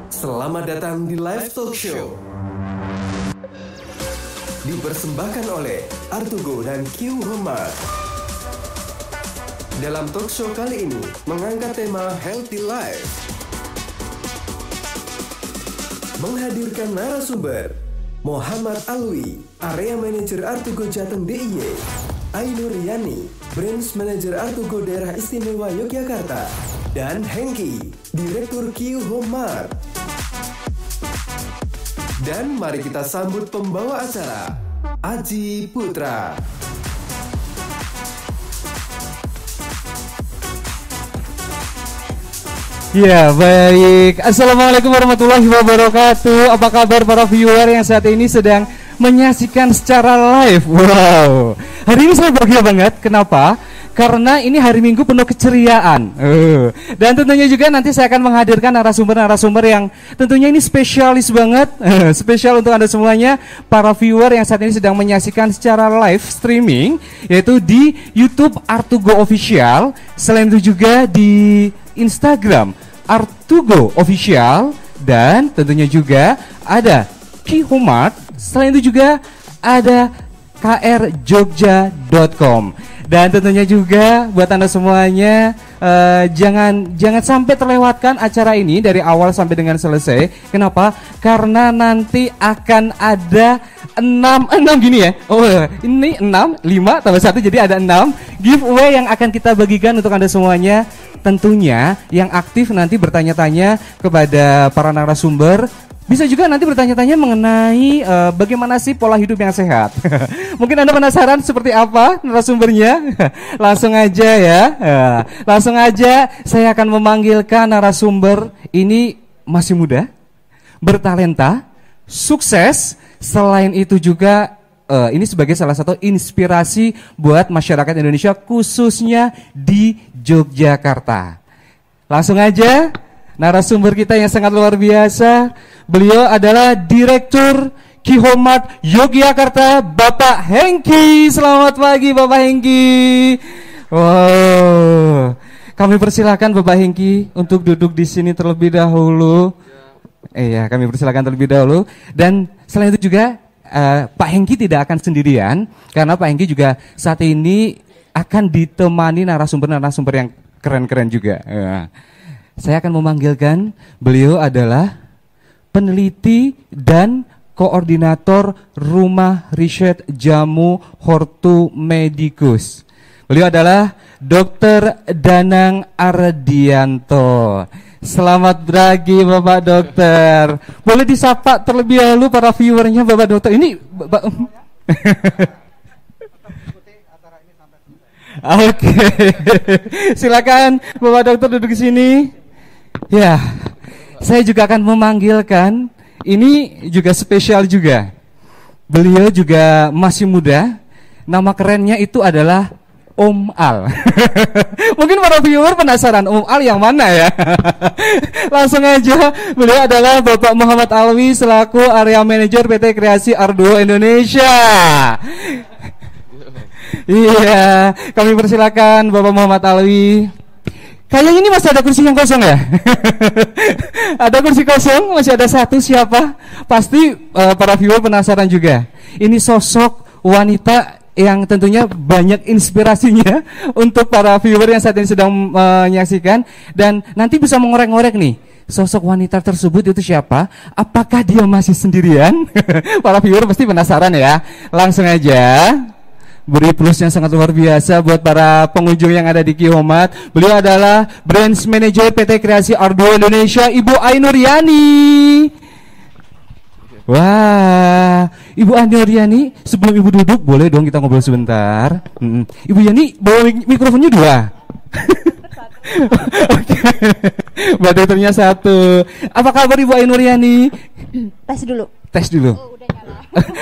Selamat datang di Live Talk Show. Dipersembahkan oleh Artugo dan Q Homart. Dalam talk show kali ini mengangkat tema Healthy Life. Menghadirkan narasumber Muhammad Alwi, Area Manager Artugo Jateng DIY, Ainur Yani, Branch Manager Artugo Daerah Istimewa Yogyakarta, dan Hengki, Direktur Q Homart. Dan mari kita sambut pembawa acara, Aji Putra. Ya, baik. Assalamualaikum warahmatullahi wabarakatuh. Apa kabar para viewer yang saat ini sedang menyaksikan secara live? Wow, hari ini saya bahagia banget. Kenapa? Karena ini hari Minggu penuh keceriaan. Dan tentunya juga nanti saya akan menghadirkan narasumber-narasumber yang tentunya ini spesialis banget. Spesial untuk Anda semuanya, para viewer yang saat ini sedang menyaksikan secara live streaming, yaitu di YouTube Artugo Official. Selain itu juga di Instagram Artugo Official, dan tentunya juga ada Q Homart. Selain itu juga ada krjogja.com. Dan tentunya juga buat Anda semuanya, jangan sampai terlewatkan acara ini dari awal sampai dengan selesai. Kenapa? Karena nanti akan ada 6 gini ya. Oh, ini 6, 5 tambah 1 jadi ada 6 giveaway yang akan kita bagikan untuk Anda semuanya. Tentunya yang aktif nanti bertanya-tanya kepada para narasumber. Bisa juga nanti bertanya-tanya mengenai bagaimana sih pola hidup yang sehat. Mungkin Anda penasaran seperti apa narasumbernya? Langsung aja ya. Langsung aja saya akan memanggilkan narasumber ini masih muda, bertalenta, sukses. Selain itu juga ini sebagai salah satu inspirasi buat masyarakat Indonesia khususnya di Yogyakarta. Langsung aja narasumber kita yang sangat luar biasa. Beliau adalah Direktur Q Homart Yogyakarta, Bapak Hengki. Selamat pagi Bapak Hengki. Wow, kami persilakan Bapak Hengki untuk duduk di sini terlebih dahulu. Iya, kami persilakan terlebih dahulu. Dan selain itu juga Pak Hengki tidak akan sendirian, karena Pak Hengki juga saat ini akan ditemani narasumber-narasumber yang keren-keren juga. Saya akan memanggilkan beliau adalah peneliti dan koordinator Rumah Riset Jamu Hortu Medicus. Beliau adalah Dr. Danang Ardianto. Selamat pagi Bapak Dokter. Boleh disapa terlebih dahulu para viewernya Bapak Dokter. Ini Bapak. Oke. Silakan Bapak Dokter duduk di sini. Ya, saya juga akan memanggilkan, ini juga spesial juga. Beliau juga masih muda. Nama kerennya itu adalah Om Al. Mungkin para viewer penasaran Om Al yang mana ya? Langsung aja, beliau adalah Bapak Muhammad Alwi selaku Area Manager PT Kreasi Arduo Indonesia. Iya, kami persilakan Bapak Muhammad Alwi. Kayaknya ini masih ada kursi yang kosong ya? Ada kursi kosong, masih ada satu, siapa? Pasti para viewer penasaran juga. Ini sosok wanita yang tentunya banyak inspirasinya untuk para viewer yang saat ini sedang menyaksikan. Dan nanti bisa mengorek-ngorek nih, sosok wanita tersebut itu siapa? Apakah dia masih sendirian? Para viewer pasti penasaran ya. Langsung aja beri plus yang sangat luar biasa buat para pengunjung yang ada di Q Homart. Beliau adalah Branch Manager PT Kreasi Arduo Indonesia, Ibu Ainur Yani. Wah, Ibu Ainur Yani, sebelum Ibu duduk boleh dong kita ngobrol sebentar. Ibu Yani bawa mikrofonnya 2. Oke. Mbak Dokternya 1. Apa kabar Ibu Ainur Yani? Tes dulu. Tes dulu.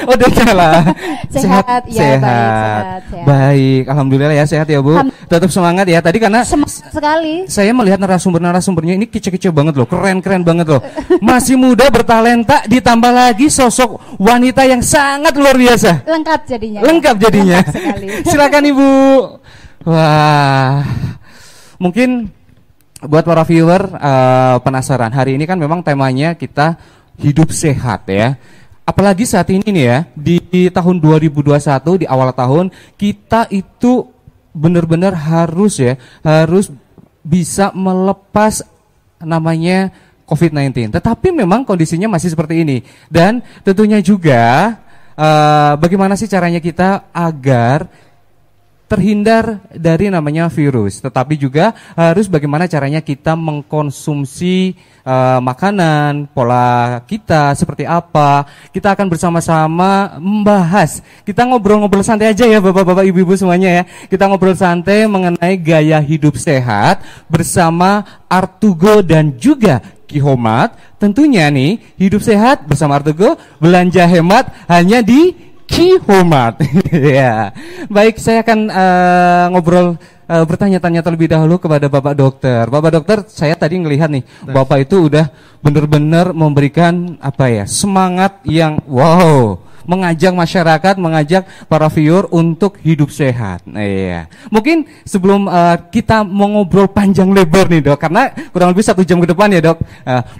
Oh, udah nyala. Sehat, ya, sehat. Baik, alhamdulillah ya, sehat ya Bu. Tetap semangat ya. Tadi karena semangat sekali. Saya melihat narasumbernya ini kece-kece banget loh, keren-keren banget loh. Masih muda, bertalenta, ditambah lagi sosok wanita yang sangat luar biasa. Lengkap jadinya. Lengkap jadinya. Lengkap sekali. Silakan Ibu. Wah, mungkin buat para viewer penasaran, hari ini kan memang temanya kita hidup sehat ya. Apalagi saat ini nih ya, di tahun 2021 di awal tahun kita itu benar-benar harus bisa melepas namanya COVID-19. Tetapi memang kondisinya masih seperti ini. Dan tentunya juga bagaimana sih caranya kita agar terhindar dari namanya virus, tetapi juga harus bagaimana caranya kita mengkonsumsi makanan, pola kita seperti apa. Kita akan bersama-sama membahas. Kita ngobrol-ngobrol santai aja ya Bapak-bapak, Ibu-ibu semuanya ya. Kita ngobrol santai mengenai gaya hidup sehat bersama Artugo dan juga Ki-Homat. Tentunya nih, hidup sehat bersama Artugo, belanja hemat hanya di Ki-Homat. Ya. Baik, saya akan ngobrol bertanya-tanya terlebih dahulu kepada Bapak Dokter. Bapak Dokter, saya tadi ngelihat nih, Bapak itu udah benar-benar memberikan semangat yang wow, mengajak masyarakat, mengajak para viewer untuk hidup sehat. Iya. Mungkin sebelum kita mau ngobrol panjang lebar nih Dok, karena kurang lebih 1 jam ke depan ya Dok.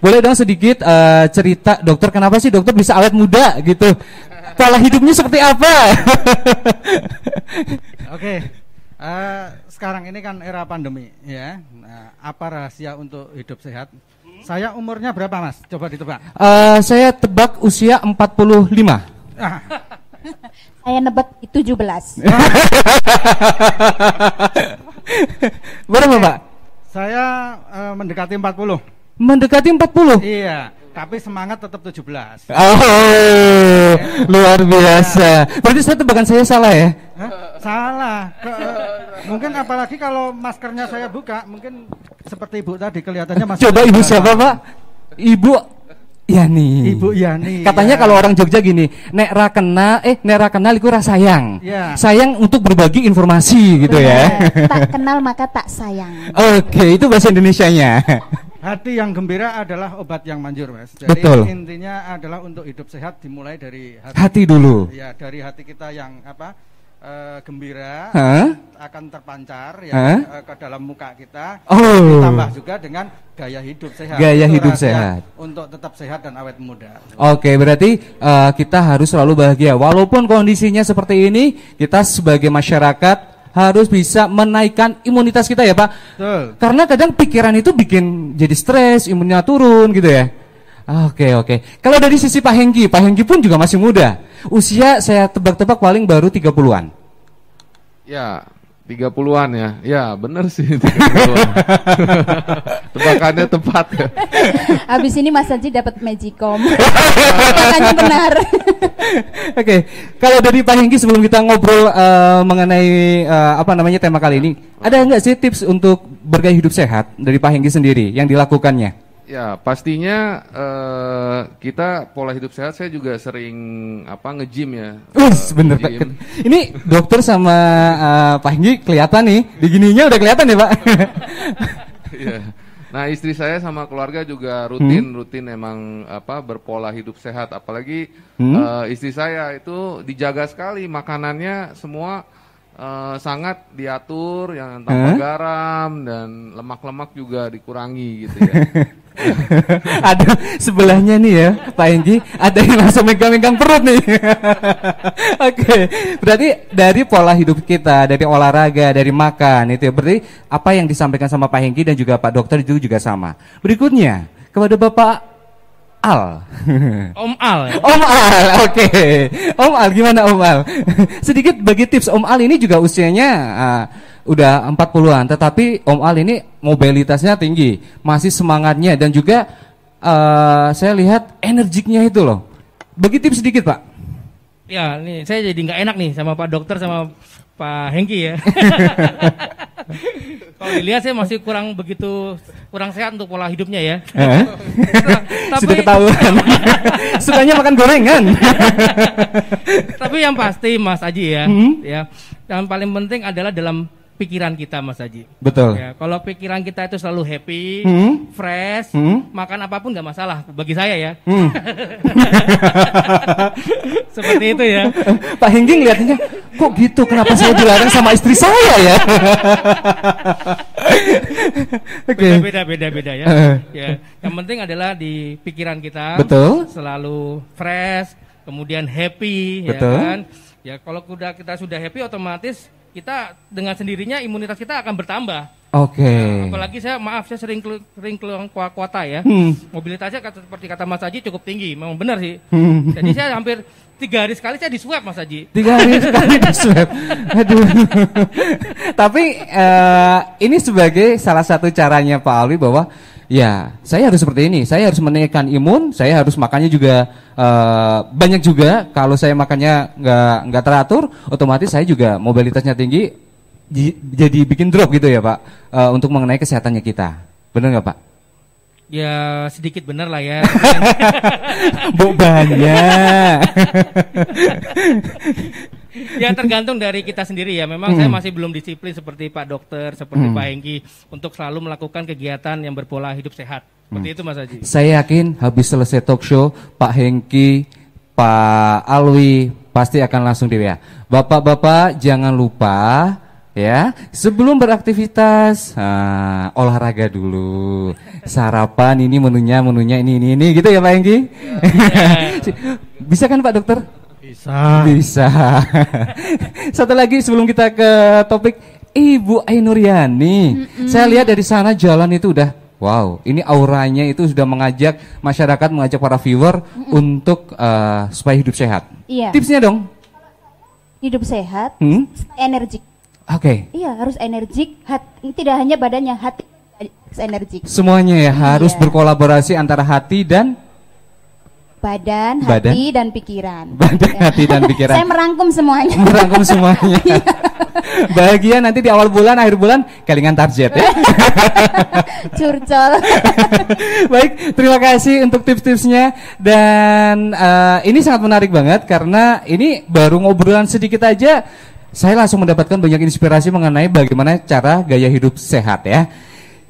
Boleh dong sedikit cerita Dokter, kenapa sih Dokter bisa awet muda gitu? Pola hidupnya seperti apa? Oke, sekarang ini kan era pandemi ya. Apa rahasia untuk hidup sehat? Saya umurnya berapa Mas? Coba ditebak. Saya tebak usia 45. Saya nebak 17. Berapa Pak? Saya mendekati 40. Mendekati 40? Iya, tapi semangat tetap 17. Oh, luar biasa. Berarti tebakan saya salah ya? Hah? Salah. Mungkin apalagi kalau maskernya saya buka, mungkin seperti Ibu tadi kelihatannya masih. Coba Ibu siapa Pak? Ibu Yani. Ibu Yani. Katanya ya. kalau orang Jogja gini, nek ra kenal iku ra sayang. Ya. Sayang untuk berbagi informasi gitu ya. Tak kenal maka tak sayang. Oke, itu bahasa Indonesianya. Hati yang gembira adalah obat yang manjur, Mas. Jadi Betul. intinya adalah untuk hidup sehat dimulai dari Hati dulu. Ya, dari hati kita yang gembira Hah? akan terpancar ke dalam muka kita. Oh. Ditambah juga dengan gaya hidup sehat. Gaya Itu hidup rahasia sehat. untuk tetap sehat dan awet muda. Oke, berarti kita harus selalu bahagia. Walaupun kondisinya seperti ini, kita sebagai masyarakat harus bisa menaikkan imunitas kita ya Pak. Betul. Karena kadang pikiran itu bikin jadi stres, imunnya turun gitu ya. Oke. Kalau dari sisi Pak Hengki pun juga masih muda. Usia saya tebak-tebak paling baru 30-an. Ya, 30-an ya. Ya, benar sih 30-an. Tebakannya tepat. Habis ini Mas Haji dapat Magicom. Makanya benar. Oke, kalau dari Pak Hengki sebelum kita ngobrol mengenai tema kali ini, ada nggak sih tips untuk bergaya hidup sehat dari Pak Hengki sendiri yang dilakukannya? Ya, pastinya kita pola hidup sehat saya juga sering nge-gym ya. Bener. Ini dokter sama Pak Hengki kelihatan nih, di gininya udah kelihatan ya Pak. Iya. Nah, istri saya sama keluarga juga rutin emang berpola hidup sehat. Apalagi istri saya itu dijaga sekali makanannya semua sangat diatur, yang tanpa garam dan lemak-lemak juga dikurangi gitu ya. Ada sebelahnya nih ya Pak Hengki, ada yang langsung megang-megang perut nih. Oke, berarti dari pola hidup kita, dari olahraga, dari makan itu ya, berarti apa yang disampaikan sama Pak Hengki dan juga Pak Dokter itu juga sama. Berikutnya kepada Bapak Al. Om Al. Om Al, oke. Om Al, gimana Om Al? Sedikit bagi tips. Om Al ini juga usianya udah 40-an, tetapi Om Al ini mobilitasnya tinggi, masih semangatnya dan juga saya lihat energiknya itu loh. Bagi tips sedikit Pak. Ya, nih saya jadi nggak enak nih sama Pak Dokter sama Pak Hengki ya. Kalau dilihat saya masih kurang sehat untuk pola hidupnya ya. Tapi, sudah ketahuan. Sukanya makan gorengan. Tapi yang pasti Mas Aji ya, ya, yang paling penting adalah dalam pikiran kita, Mas Haji. Betul. Ya, kalau pikiran kita itu selalu happy, fresh, makan apapun nggak masalah bagi saya ya. Seperti itu ya. Pak Hengki ngeliatnya, kok gitu? Kenapa saya dilarang sama istri saya ya? Oke. Beda ya. Ya, yang penting adalah di pikiran kita. Betul. Selalu fresh, kemudian happy, Betul. ya kan? Ya kalau kita sudah happy, otomatis kita dengan sendirinya imunitas kita akan bertambah. Oke. Apalagi saya sering keluar kota ya. Mobilitasnya seperti kata Mas Haji cukup tinggi, memang benar sih. Jadi saya hampir 3 hari sekali saya di swab, Mas Haji. 3 hari sekali di swab. Aduh. Tapi ini sebagai salah satu caranya Pak Alwi bahwa ya saya harus seperti ini. Saya harus menaikkan imun. Saya harus makannya juga banyak juga. Kalau saya makannya nggak teratur, otomatis saya juga mobilitasnya tinggi. Jadi bikin drop gitu ya Pak, untuk mengenai kesehatannya kita. Benar nggak Pak? Ya sedikit benar lah ya. Bu banyak. Ya tergantung dari kita sendiri ya. Memang saya masih belum disiplin seperti Pak Dokter, seperti Pak Hengki untuk selalu melakukan kegiatan yang berpola hidup sehat. Seperti itu Mas Haji. Saya yakin habis selesai talk show Pak Hengki, Pak Alwi pasti akan langsung di WA. Bapak-bapak jangan lupa ya, sebelum beraktivitas olahraga dulu, sarapan ini menunya ini gitu ya Pak Hengki. Bisa kan Pak Dokter? Bisa. Satu lagi sebelum kita ke topik, Ibu Ainuriani. Saya lihat dari sana jalan itu udah wow, ini auranya itu sudah mengajak masyarakat, mengajak para viewer untuk supaya hidup sehat. Iya. Tipsnya dong. Hidup sehat, energik. Oke. Iya, harus energik. Tidak hanya badannya, hati harus energik. Semuanya ya harus Iya. berkolaborasi antara hati dan Badan, Badan? hati, dan pikiran. badan, Ya. hati dan pikiran. Saya merangkum semuanya. Merangkum semuanya. Bahagia nanti di awal bulan, akhir bulan kelingan target ya. Curcol. Baik, terima kasih untuk tips-tipsnya dan ini sangat menarik banget karena ini baru ngobrolan sedikit aja. Saya langsung mendapatkan banyak inspirasi mengenai bagaimana cara gaya hidup sehat ya.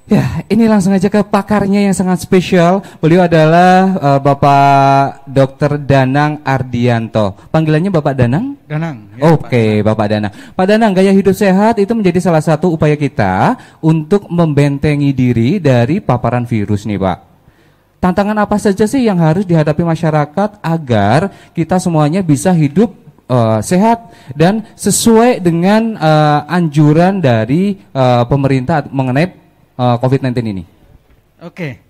Ya, ini langsung aja ke pakarnya yang sangat spesial. Beliau adalah Bapak Dr. Danang Ardianto. Panggilannya Bapak Danang? Danang. Ya, Oke, Bapak Danang. Pak Danang, gaya hidup sehat itu menjadi salah satu upaya kita untuk membentengi diri dari paparan virus nih, Pak. Tantangan apa saja sih yang harus dihadapi masyarakat agar kita semuanya bisa hidup sehat dan sesuai dengan anjuran dari pemerintah mengenai COVID-19 ini? Oke,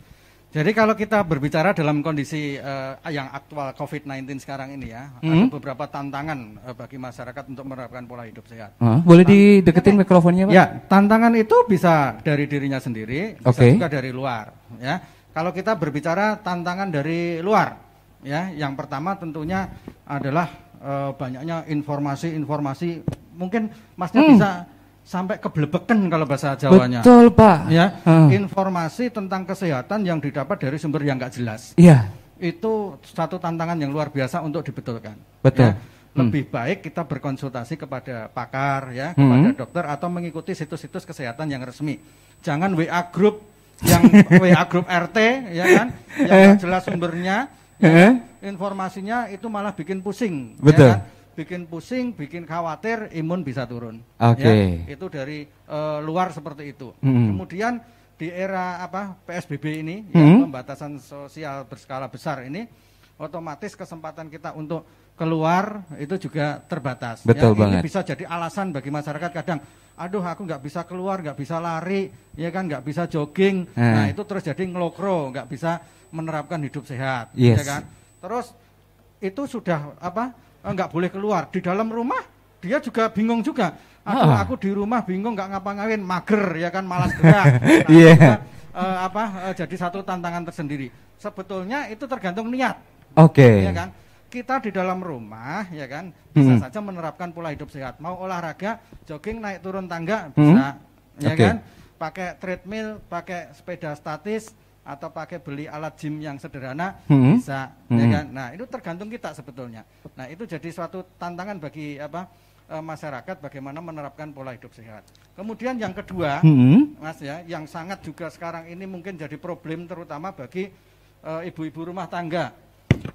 jadi kalau kita berbicara dalam kondisi yang aktual COVID-19 sekarang ini ya, ada beberapa tantangan bagi masyarakat untuk menerapkan pola hidup sehat. Boleh dideketin mikrofonnya Pak? Ya, tantangan itu bisa dari dirinya sendiri, bisa juga dari luar. Ya, kalau kita berbicara tantangan dari luar, ya, yang pertama tentunya adalah banyaknya informasi, mungkin Masnya bisa sampai keblebekan kalau bahasa Jawanya. Betul Pak. Ya, informasi tentang kesehatan yang didapat dari sumber yang nggak jelas. Iya. Itu satu tantangan yang luar biasa untuk dibetulkan. Betul. Ya, lebih baik kita berkonsultasi kepada pakar, ya, kepada dokter atau mengikuti situs-situs kesehatan yang resmi. Jangan WA group yang WA group RT, ya kan, yang nggak jelas sumbernya. Ya, informasinya itu malah bikin pusing. Betul. Ya kan? Bikin pusing, bikin khawatir, imun bisa turun. Oke. Ya, itu dari luar seperti itu. Kemudian di era PSBB ini, ya, pembatasan sosial berskala besar ini, otomatis kesempatan kita untuk keluar itu juga terbatas. Betul ya, banget. Ini bisa jadi alasan bagi masyarakat kadang, aduh aku nggak bisa keluar, nggak bisa lari, ya kan, nggak bisa jogging. Nah itu terus jadi ngelokro, nggak bisa menerapkan hidup sehat, Yes. ya kan. Terus itu sudah nggak boleh keluar di dalam rumah, dia juga bingung juga. Aduh, aku di rumah bingung nggak ngapa-ngapain, mager ya kan, malas gerak. Nah, Iya. jadi satu tantangan tersendiri. Sebetulnya itu tergantung niat. Oke. Ya kan? Kita di dalam rumah ya kan bisa saja menerapkan pola hidup sehat. Mau olahraga, jogging, naik turun tangga bisa, ya kan? Pakai treadmill, pakai sepeda statis atau pakai beli alat gym yang sederhana bisa, ya kan? Nah, itu tergantung kita sebetulnya. Nah, itu jadi suatu tantangan bagi masyarakat bagaimana menerapkan pola hidup sehat. Kemudian yang kedua, Mas ya, yang sangat juga sekarang ini mungkin jadi problem terutama bagi ibu-ibu rumah tangga.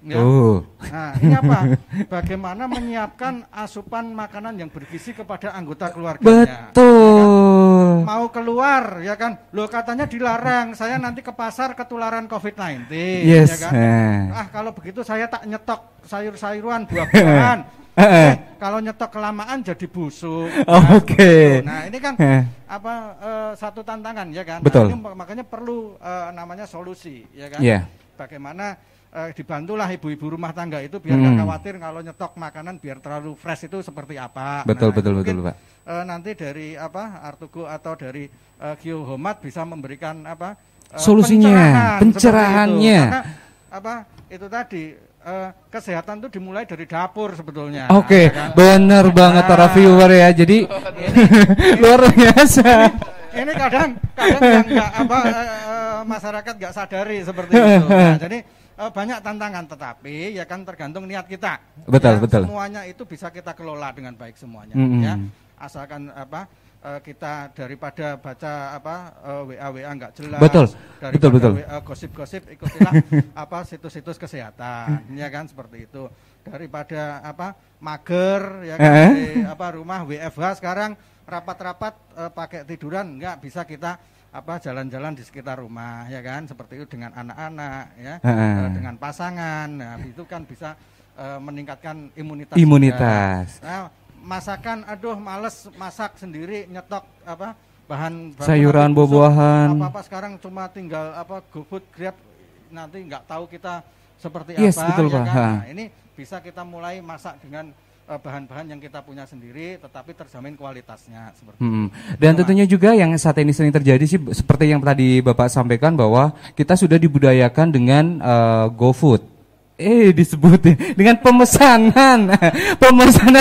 Ya. Nah, ini apa? Bagaimana menyiapkan asupan makanan yang bergizi kepada anggota keluarganya. Betul. Ya kan? Mau keluar, ya kan? Loh katanya dilarang, saya nanti ke pasar ketularan COVID-19, yes. ya kan? Kalau begitu saya tak nyetok sayur-sayuran, buah-buahan. Kalau nyetok kelamaan jadi busuk. Oke. Nah, ini kan satu tantangan, ya kan? Betul. Nah, ini makanya perlu namanya solusi, ya kan? Yeah. Bagaimana dibantulah ibu-ibu rumah tangga itu biar nggak khawatir kalau nyetok makanan biar terlalu fresh itu seperti apa. Betul, nah, betul, mungkin, Pak. Nanti dari Artugo atau dari Geohomat bisa memberikan solusinya, pencerahannya. Karena itu tadi kesehatan itu dimulai dari dapur sebetulnya. Oke, kan? benar banget para viewer ya. Jadi luar biasa. Ini kadang yang masyarakat nggak sadari seperti itu. Nah, jadi banyak tantangan, tetapi ya kan tergantung niat kita. Betul, ya, betul. Semuanya itu bisa kita kelola dengan baik semuanya. Ya, asalkan kita daripada baca WA nggak jelas. Betul, betul. Gosip-gosip ikutilah situs-situs kesehatan, ya kan seperti itu. Daripada mager, ya kan di rumah WFH sekarang rapat-rapat pakai tiduran nggak bisa kita jalan-jalan di sekitar rumah, ya kan seperti itu dengan anak-anak, ya dengan pasangan. Nah, itu kan bisa meningkatkan imunitas. Nah, masakan, aduh males masak sendiri, nyetok bahan sayuran, buah-buahan. Apa sekarang cuma tinggal GoFood, Grab, nanti nggak tahu kita seperti betul, ya Pak. kan? Nah, ini bisa kita mulai masak dengan bahan-bahan yang kita punya sendiri, tetapi terjamin kualitasnya seperti itu. Dan tentunya juga yang saat ini sering terjadi sih seperti yang tadi Bapak sampaikan bahwa kita sudah dibudayakan dengan GoFood. Disebutin dengan pemesanan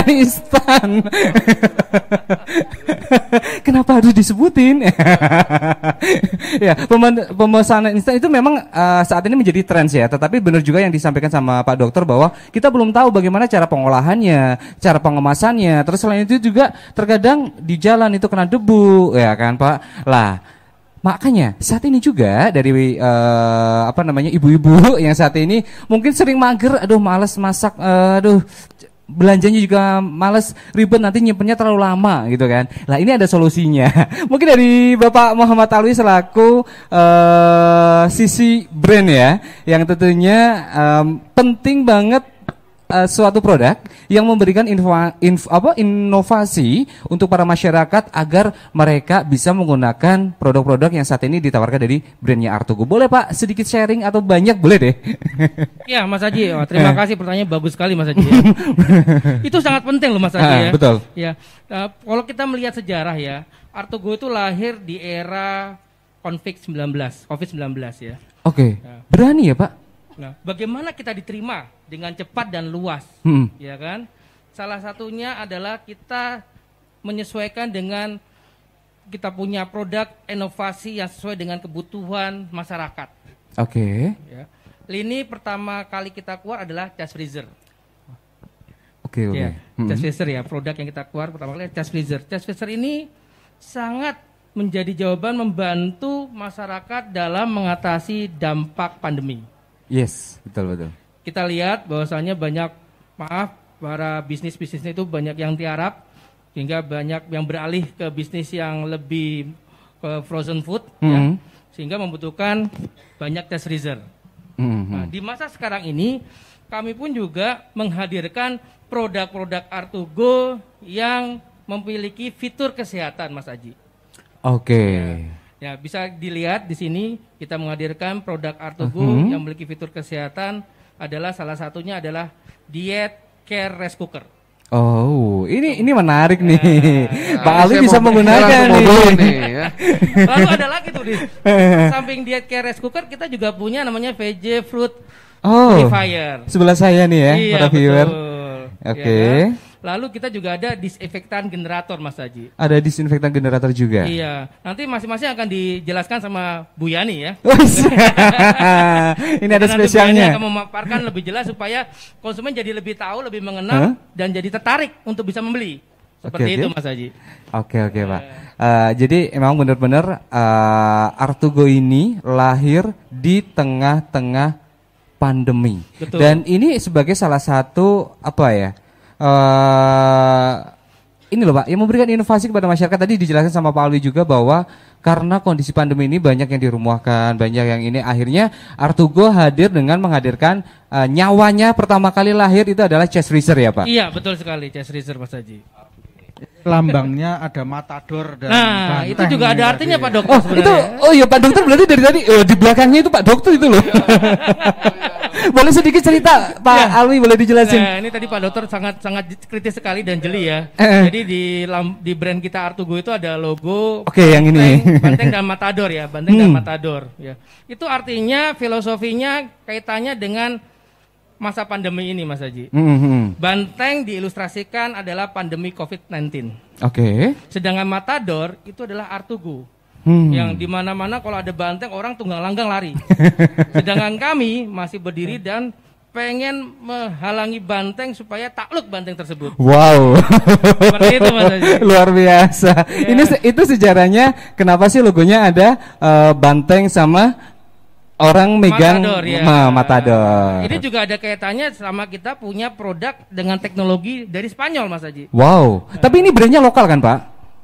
instan. Kenapa harus disebutin? Ya, pemesanan instan itu memang saat ini menjadi tren ya. Tetapi benar juga yang disampaikan sama Pak Dokter bahwa kita belum tahu bagaimana cara pengolahannya, cara pengemasannya. Terus selain itu juga terkadang di jalan itu kena debu, ya kan Pak? Lah. Makanya saat ini juga dari ibu-ibu yang saat ini mungkin sering mager, aduh males masak, belanjanya juga males, ribet, nanti nyimpennya terlalu lama gitu kan. Lah ini ada solusinya. Mungkin dari Bapak Muhammad Alwi selaku sisi brand ya, yang tentunya penting banget suatu produk yang memberikan inovasi untuk para masyarakat agar mereka bisa menggunakan produk-produk yang saat ini ditawarkan dari brandnya Artugo. Boleh Pak sedikit sharing atau banyak boleh deh? Ya Mas Haji, terima kasih, pertanyaan bagus sekali Mas Haji. Ya. Itu sangat penting loh Mas Haji ya. Betul. Ya, kalau kita melihat sejarah ya, Artugo itu lahir di era COVID-19 ya. Oke. Berani ya Pak? Nah, bagaimana kita diterima dengan cepat dan luas, ya kan? Salah satunya adalah kita menyesuaikan dengan kita punya produk inovasi yang sesuai dengan kebutuhan masyarakat. Oke. Ya. Lini pertama kali kita keluar adalah chest freezer. Oke. Ya, chest freezer ya, produk yang kita keluar pertama kali chest freezer. Chest freezer ini sangat menjadi jawaban membantu masyarakat dalam mengatasi dampak pandemi. Yes, betul. Kita lihat bahwasanya para bisnis itu banyak yang tiarap, sehingga banyak yang beralih ke bisnis yang lebih ke frozen food, ya, sehingga membutuhkan banyak chest freezer. Nah, di masa sekarang ini, kami pun juga menghadirkan produk-produk Artugo yang memiliki fitur kesehatan, Mas Aji. Oke. Ya, bisa dilihat di sini kita menghadirkan produk Artugo yang memiliki fitur kesehatan adalah salah satunya adalah Diet Care Rice Cooker. Oh, ini menarik nih. Pak Ali bisa menggunakan nih. Ya. Lalu ada lagi tuh di samping Diet Care Rice Cooker kita juga punya namanya VJ Fruit Purifier. Sebelah saya nih ya, iya, para viewer. Oke. Ya, lalu kita juga ada disinfektan generator, Mas Haji. Ada disinfektan generator juga. Iya. Nanti masing-masing akan dijelaskan sama Bu Yani ya. Ini ada spesialnya. Bu Yani akan memaparkan lebih jelas supaya konsumen jadi lebih tahu, lebih mengenal dan jadi tertarik untuk bisa membeli. Seperti itu Mas Haji. Oke Pak. Jadi emang benar-benar Artugo ini lahir di tengah-tengah pandemi. Betul. Dan ini sebagai salah satu ini loh Pak, yang memberikan inovasi kepada masyarakat. Tadi dijelaskan sama Pak Alwi juga bahwa karena kondisi pandemi ini banyak yang dirumahkan, banyak yang ini, akhirnya Artugo hadir dengan menghadirkan nyawanya pertama kali lahir itu adalah chest racer ya Pak? Iya betul sekali, chest racer Mas Haji. Lambangnya ada matador dan banteng. Itu juga ada artinya Pak Dokter Oh sebenarnya. itu, oh iya Pak Dokter berarti dari tadi di belakangnya itu Pak Dokter itu loh. Boleh sedikit cerita Pak Alwi, boleh dijelasin? Nah, ini tadi Pak Dokter sangat kritis sekali dan jeli ya. Jadi di brand kita Artugo itu ada logo yang ini. Banteng dan matador ya, banteng dan matador ya. Itu artinya filosofinya kaitannya dengan masa pandemi ini Mas Haji. Banteng diilustrasikan adalah pandemi COVID-19. Sedangkan matador itu adalah Artugo. Yang dimana-mana kalau ada banteng orang tunggang langgang lari. Sedangkan kami masih berdiri dan pengen menghalangi banteng supaya takluk banteng tersebut. Wow. Seperti itu Mas Haji. Luar biasa. Itu sejarahnya kenapa sih logonya ada banteng sama orang megang matador. Ini juga ada kaitannya sama kita punya produk dengan teknologi dari Spanyol Mas Haji. Wow. Tapi ini brandnya lokal kan Pak?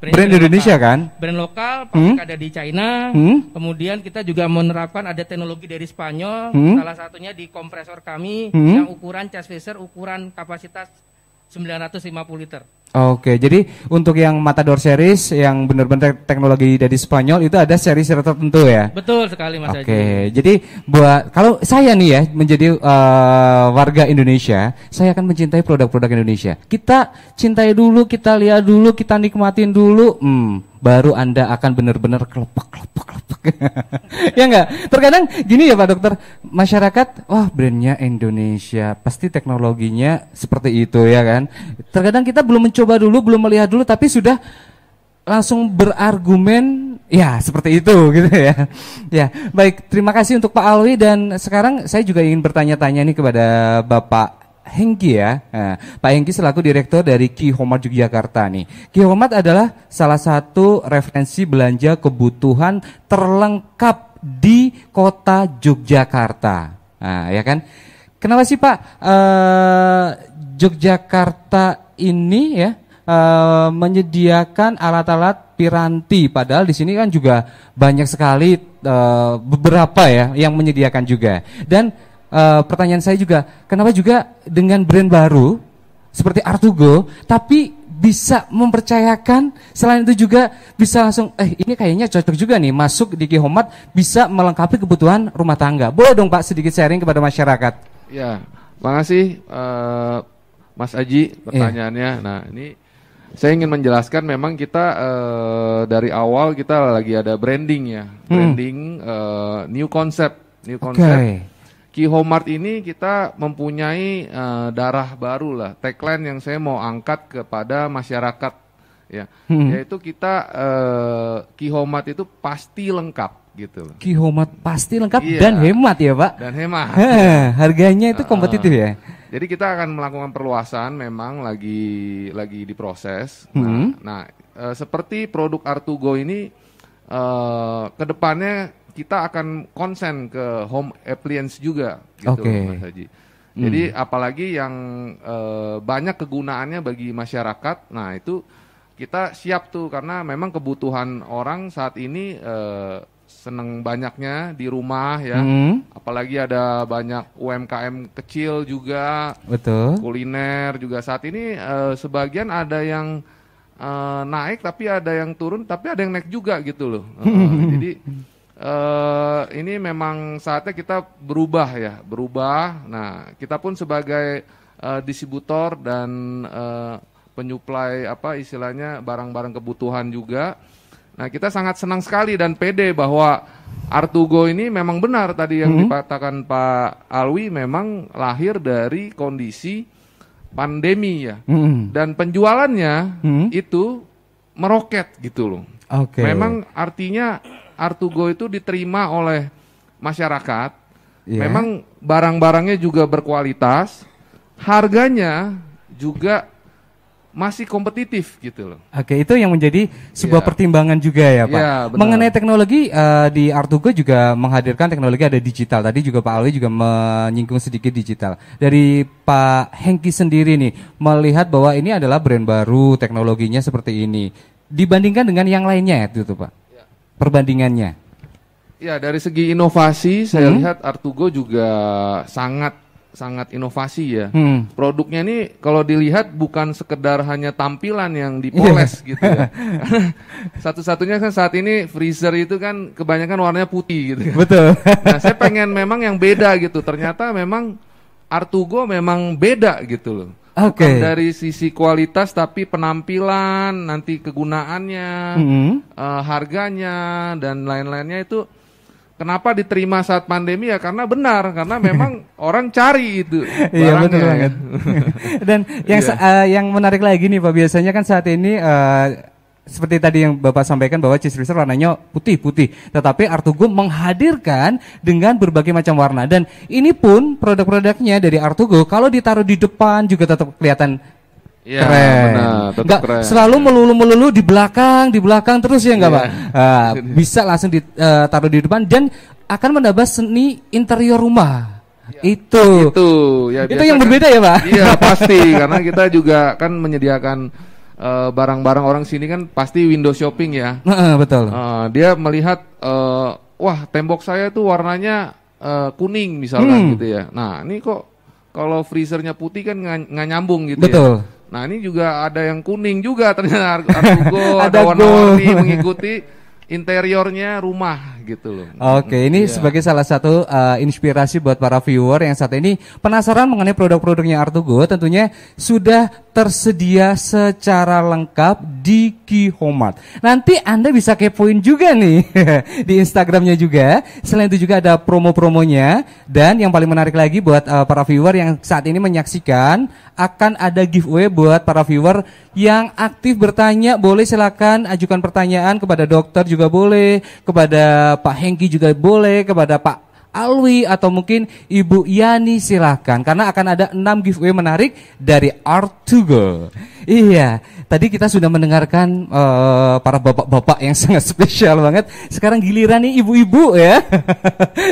Brand Indonesia lokal. Kan? Brand lokal, pabrik ada di China. Kemudian kita juga menerapkan ada teknologi dari Spanyol. Salah satunya di kompresor kami yang ukuran chest racer, ukuran kapasitas 950 liter. Jadi untuk yang Matador series yang benar-benar teknologi dari Spanyol itu ada seri tertentu ya? Betul sekali Mas Haji. Jadi buat kalau saya nih ya menjadi warga Indonesia, saya akan mencintai produk-produk Indonesia. Kita cintai dulu, kita lihat dulu, kita nikmatin dulu, baru Anda akan benar-benar kelepek. Ya enggak? Terkadang gini ya Pak Dokter, masyarakat, wah brandnya Indonesia, pasti teknologinya seperti itu ya kan? Terkadang kita belum mencoba dulu, belum melihat dulu, tapi sudah langsung berargumen, ya seperti itu gitu ya. Ya, baik, terima kasih untuk Pak Alwi dan sekarang saya juga ingin bertanya-tanya nih kepada Bapak Hengki ya. Nah, Pak Hengki selaku direktur dari Ki-Homart Yogyakarta nih. Ki-Homart adalah salah satu referensi belanja kebutuhan terlengkap di kota Yogyakarta. Nah, ya kan? Kenapa sih Pak Yogyakarta ini ya menyediakan alat-alat piranti, padahal di sini kan juga banyak sekali beberapa ya yang menyediakan juga. Dan pertanyaan saya juga, kenapa juga dengan brand baru seperti Artugo, tapi bisa mempercayakan, selain itu juga bisa langsung, ini kayaknya cocok juga nih masuk di Ki-Homart, bisa melengkapi kebutuhan rumah tangga. Boleh dong Pak sedikit sharing kepada masyarakat? Ya, makasih Mas Aji pertanyaannya. Nah ini saya ingin menjelaskan memang kita dari awal kita lagi ada branding ya, branding new concept. Ki-Homart ini kita mempunyai darah baru lah, tagline yang saya mau angkat kepada masyarakat ya, yaitu kita Ki-Homart itu pasti lengkap gitu. Ki-Homart pasti lengkap dan hemat ya Pak. Dan hemat. Harganya itu kompetitif ya. Jadi kita akan melakukan perluasan, memang lagi diproses. Nah, seperti produk Artugo ini kedepannya kita akan konsen ke home appliance juga gitu Mas Haji. Jadi apalagi yang banyak kegunaannya bagi masyarakat, nah itu kita siap tuh karena memang kebutuhan orang saat ini seneng banyaknya di rumah ya. Apalagi ada banyak UMKM kecil juga. Betul. Kuliner juga saat ini sebagian ada yang naik tapi ada yang turun tapi ada yang naik juga gitu loh. Jadi ini memang saatnya kita berubah. Nah, kita pun sebagai distributor dan penyuplai istilahnya barang-barang kebutuhan juga. Nah, kita sangat senang sekali dan pede bahwa Artugo ini memang benar tadi yang dikatakan Pak Alwi, memang lahir dari kondisi pandemi ya. Dan penjualannya itu meroket gitu loh. Memang artinya Artugo itu diterima oleh masyarakat, memang barang-barangnya juga berkualitas, harganya juga masih kompetitif gitu loh. Oke, itu yang menjadi sebuah pertimbangan juga ya Pak. Ya, mengenai teknologi di Artugo juga menghadirkan teknologi ada digital. Tadi juga Pak Alwi juga menyinggung sedikit digital. Dari Pak Hengki sendiri nih melihat bahwa ini adalah brand baru, teknologinya seperti ini. Dibandingkan dengan yang lainnya itu tuh Pak. Perbandingannya. Ya, dari segi inovasi saya lihat Artugo juga sangat inovasi ya. Produknya ini kalau dilihat bukan sekedar hanya tampilan yang dipoles gitu ya. Satu-satunya kan saat ini freezer itu kan kebanyakan warnanya putih gitu. Betul. Nah, saya pengen memang yang beda gitu. Ternyata memang Artugo memang beda gitu loh. Bukan dari sisi kualitas tapi penampilan, nanti kegunaannya, harganya dan lain-lainnya itu kenapa diterima saat pandemi ya karena benar karena memang orang cari itu barangnya. Iya betul banget. Dan yang menarik lagi nih Pak, biasanya kan saat ini seperti tadi yang Bapak sampaikan bahwa cheese freezer warnanya putih, tetapi Artugo menghadirkan dengan berbagai macam warna dan ini pun produk-produknya dari Artugo kalau ditaruh di depan juga tetap kelihatan ya, keren. Enggak selalu melulu di belakang terus ya enggak Pak? Bisa langsung ditaruh di depan dan akan menambah seni interior rumah. Ya, itu yang berbeda ya Pak? Iya pasti karena kita juga kan menyediakan barang-barang orang sini kan pasti window shopping ya. Betul. Dia melihat wah tembok saya tuh warnanya kuning misalkan gitu ya. Nah ini kok kalau freezernya putih kan nggak nyambung gitu. Betul. Ya. Nah ini juga ada yang kuning juga ternyata Artugo ada warna-warni mengikuti interiornya rumah gitu loh. Oke, ini sebagai salah satu inspirasi buat para viewer yang saat ini penasaran mengenai produk-produknya Artugo, tentunya sudah tersedia secara lengkap di Qhomart. Nanti Anda bisa kepoin juga nih di Instagramnya juga. Selain itu juga ada promo-promonya dan yang paling menarik lagi buat para viewer yang saat ini menyaksikan akan ada giveaway buat para viewer yang aktif bertanya. Boleh silakan ajukan pertanyaan kepada dokter juga boleh, kepada Pak Hengki juga boleh, kepada Pak Alwi atau mungkin Ibu Yani silahkan karena akan ada 6 giveaway menarik dari Artugo. Iya, tadi kita sudah mendengarkan para bapak-bapak yang sangat spesial banget. Sekarang giliran nih ibu-ibu ya,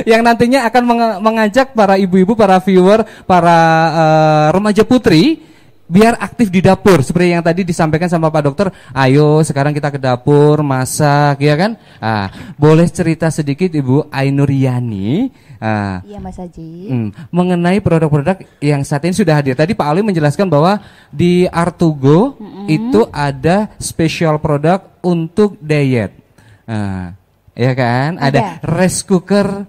yang nantinya akan mengajak para ibu-ibu, para viewer, para remaja putri biar aktif di dapur seperti yang tadi disampaikan sama Pak Dokter. Ayo sekarang kita ke dapur masak ya kan. Boleh cerita sedikit Ibu Ainuriani iya Mas Haji mengenai produk-produk yang saat ini sudah hadir. Tadi Pak Ali menjelaskan bahwa di Artugo itu ada special produk untuk diet ya kan. Ada rice cooker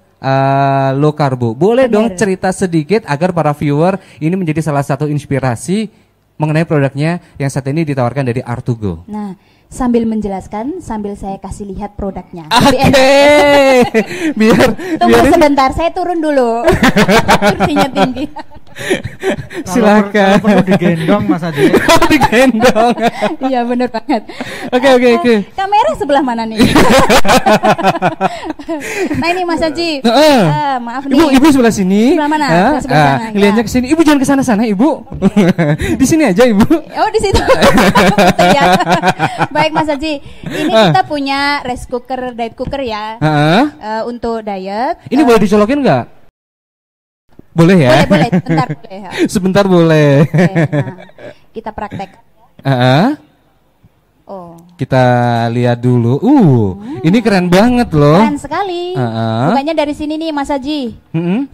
low karbo. Boleh dong cerita sedikit agar para viewer ini menjadi salah satu inspirasi mengenai produknya yang saat ini ditawarkan dari Artugo. Nah, sambil menjelaskan, sambil saya kasih lihat produknya. Tunggu sebentar, saya turun dulu. Kursinya tinggi. Silakan. Kalau perlu digendong Mas Haji. Digendong. Iya benar banget. Oke. Kamera sebelah mana nih? Nah ini Mas Haji. Maaf nih. Ibu sebelah sini. Sebelah mana? Sebelah sana. Ngelihatnya ke sini. Ibu jangan ke sana-sana, Ibu. Di sini aja, Ibu. Oh, di situ. Ya. Baik Mas Haji. Ini kita punya rice cooker, diet cooker ya. Untuk diet. Ini boleh dicolokin enggak? Boleh ya? Boleh, sebentar boleh. Ya. Sebentar boleh. Oke, nah, kita praktek. Kita lihat dulu. Ini keren banget loh. Keren sekali. Bukannya dari sini nih Mas Haji.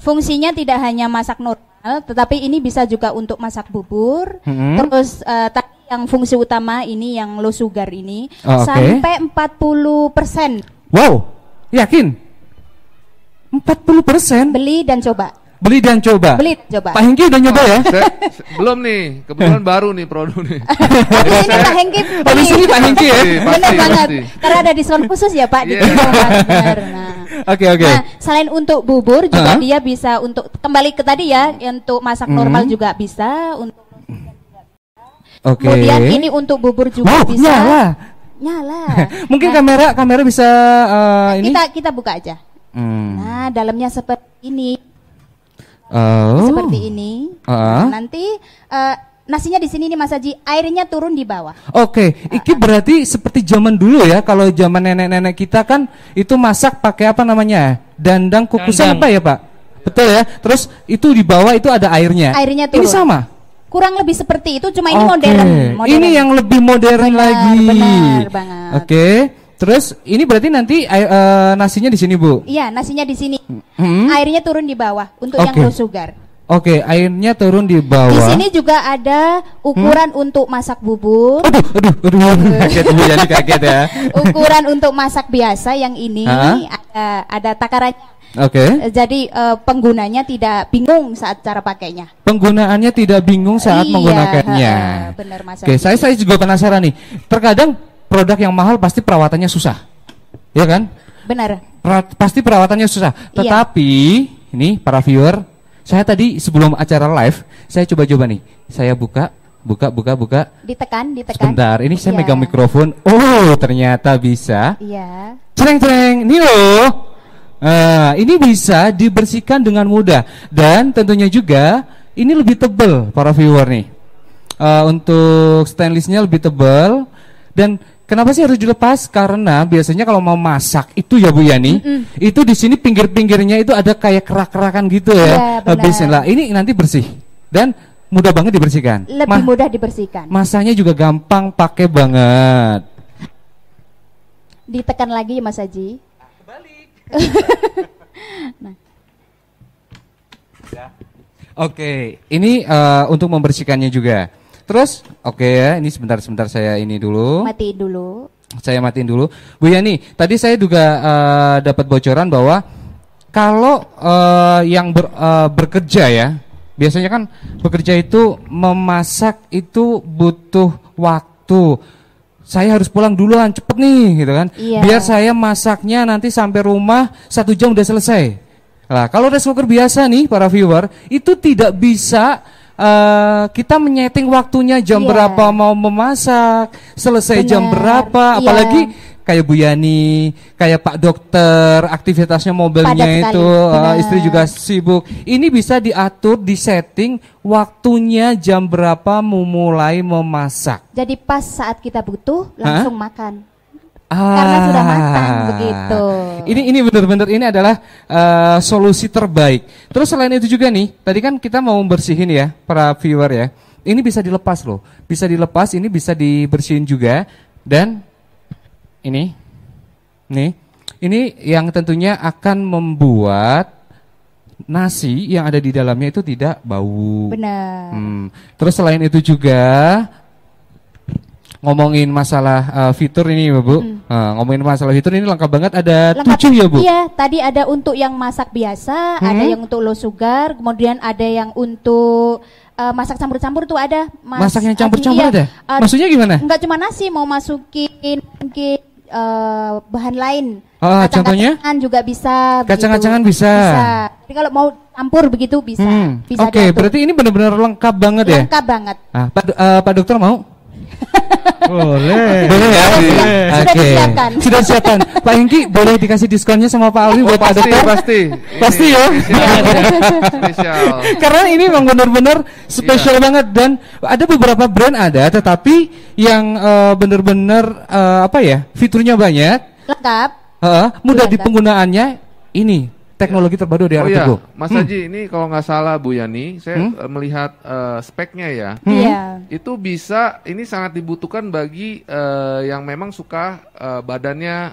Fungsinya tidak hanya masak normal, tetapi ini bisa juga untuk masak bubur. Terus tadi yang fungsi utama ini yang low sugar ini sampai 40%. Wow, yakin? 40%? Beli dan coba. Beli dan coba. Pak Hengki udah nyoba ya? Belum nih, kebetulan baru nih produk nih. Di sini Pak Hengki. Di sini Pak Hengki ya? Benar banget. Karena ada diskon khusus ya Pak di Qhomart. Oke. Nah, selain untuk bubur juga dia bisa untuk kembali ke tadi ya, untuk masak normal juga bisa. Untuk kemudian ini untuk bubur juga bisa. Nyala. Mungkin kamera bisa ini. Kita buka aja. Nah, dalamnya seperti ini. Seperti ini. Nanti nasinya di sini nih Mas Haji, airnya turun di bawah. Oke, iki berarti seperti zaman dulu ya. Kalau zaman nenek-nenek kita kan itu masak pakai apa namanya? Dandang kukusan apa ya, Pak? Betul ya. Terus itu di bawah itu ada airnya. Airnya turun. Ini sama. Kurang lebih seperti itu, cuma ini modern. Ini yang lebih modern lagi. Benar banget. Oke. Terus ini berarti nanti nasinya di sini, Bu? Iya, nasinya di sini. Airnya turun di bawah untuk yang low sugar. Oke, airnya turun di bawah. Di sini juga ada ukuran untuk masak bubur. Aduh, kaget Bu Yani, kaget ya. Ukuran untuk masak biasa yang ini ada takarannya. Oke. Jadi penggunanya tidak bingung saat cara pakainya. Penggunaannya tidak bingung saat menggunakannya. Benar Mas. Oke, saya juga penasaran nih. Terkadang produk yang mahal pasti perawatannya susah, ya kan? Benar. Pasti perawatannya susah. Tetapi ini para viewer, saya tadi sebelum acara live, saya coba nih. Saya buka. Ditekan. Sebentar, ini saya megang mikrofon. Oh, ternyata bisa. Iya. Cereng. Ini loh. Ini bisa dibersihkan dengan mudah dan tentunya juga ini lebih tebal para viewer nih. Untuk stainlessnya lebih tebal dan kenapa sih harus dilepas? Karena biasanya kalau mau masak itu ya Bu Yani, itu di sini pinggir-pinggirnya itu ada kayak kerak-kerakan gitu ya. Habisnya lah, ini nanti bersih dan mudah banget dibersihkan. Lebih mudah dibersihkan. Masanya juga gampang, pakai banget. Ditekan lagi Mas Haji. Nah. Oke, ini untuk membersihkannya juga. Terus, ya, ini sebentar saya ini dulu. Matiin dulu. Saya matiin dulu. Bu Yani, tadi saya juga dapat bocoran bahwa kalau yang bekerja ya, biasanya kan bekerja itu memasak itu butuh waktu. Saya harus pulang duluan, cepet nih, gitu kan? Iya. Biar saya masaknya nanti sampai rumah 1 jam udah selesai. Nah, kalau rice cooker biasa nih, para viewer, itu tidak bisa kita menyeting waktunya jam berapa mau memasak, selesai jam berapa, apalagi kayak Bu Yani, kayak Pak Dokter, aktivitasnya mobilnya itu, istri juga sibuk. Ini bisa diatur, disetting waktunya jam berapa memulai memasak. Jadi pas saat kita butuh langsung makan. Karena sudah matang begitu. Ini benar-benar ini adalah solusi terbaik. Terus selain itu juga nih, tadi kan kita mau membersihin ya para viewer ya. Ini bisa dilepas loh, bisa dilepas, ini bisa dibersihin juga dan ini yang tentunya akan membuat nasi yang ada di dalamnya itu tidak bau. Benar. Terus selain itu juga ngomongin masalah fitur ini Bu. Ngomongin masalah fitur ini lengkap banget, ada 7 ya Bu? Iya, tadi ada untuk yang masak biasa, ada yang untuk low sugar, kemudian ada yang untuk masak campur-campur tuh ada. Masak yang campur-campur ada? Maksudnya gimana? Enggak cuma nasi, mau masukin mungkin bahan lain. Contohnya? Juga bisa. Kacang-kacangan bisa. Jadi kalau mau campur begitu bisa. Oke, berarti ini benar-benar lengkap banget ya? Lengkap banget. Pak Dokter mau? Boleh ya? Oke. Sudah siapkan. Pak Hengki boleh dikasih diskonnya sama Pak Alwi buat Pak Dokter? Pasti ya. Spesial. Karena ini memang benar-benar spesial banget dan ada beberapa brand ada, tetapi yang benar-benar fiturnya banyak, lengkap, mudah di penggunaannya. Ini teknologi terbaru di Artigo. Mas Haji, ini kalau nggak salah Bu Yani, saya melihat speknya ya. Itu bisa, ini sangat dibutuhkan bagi yang memang suka badannya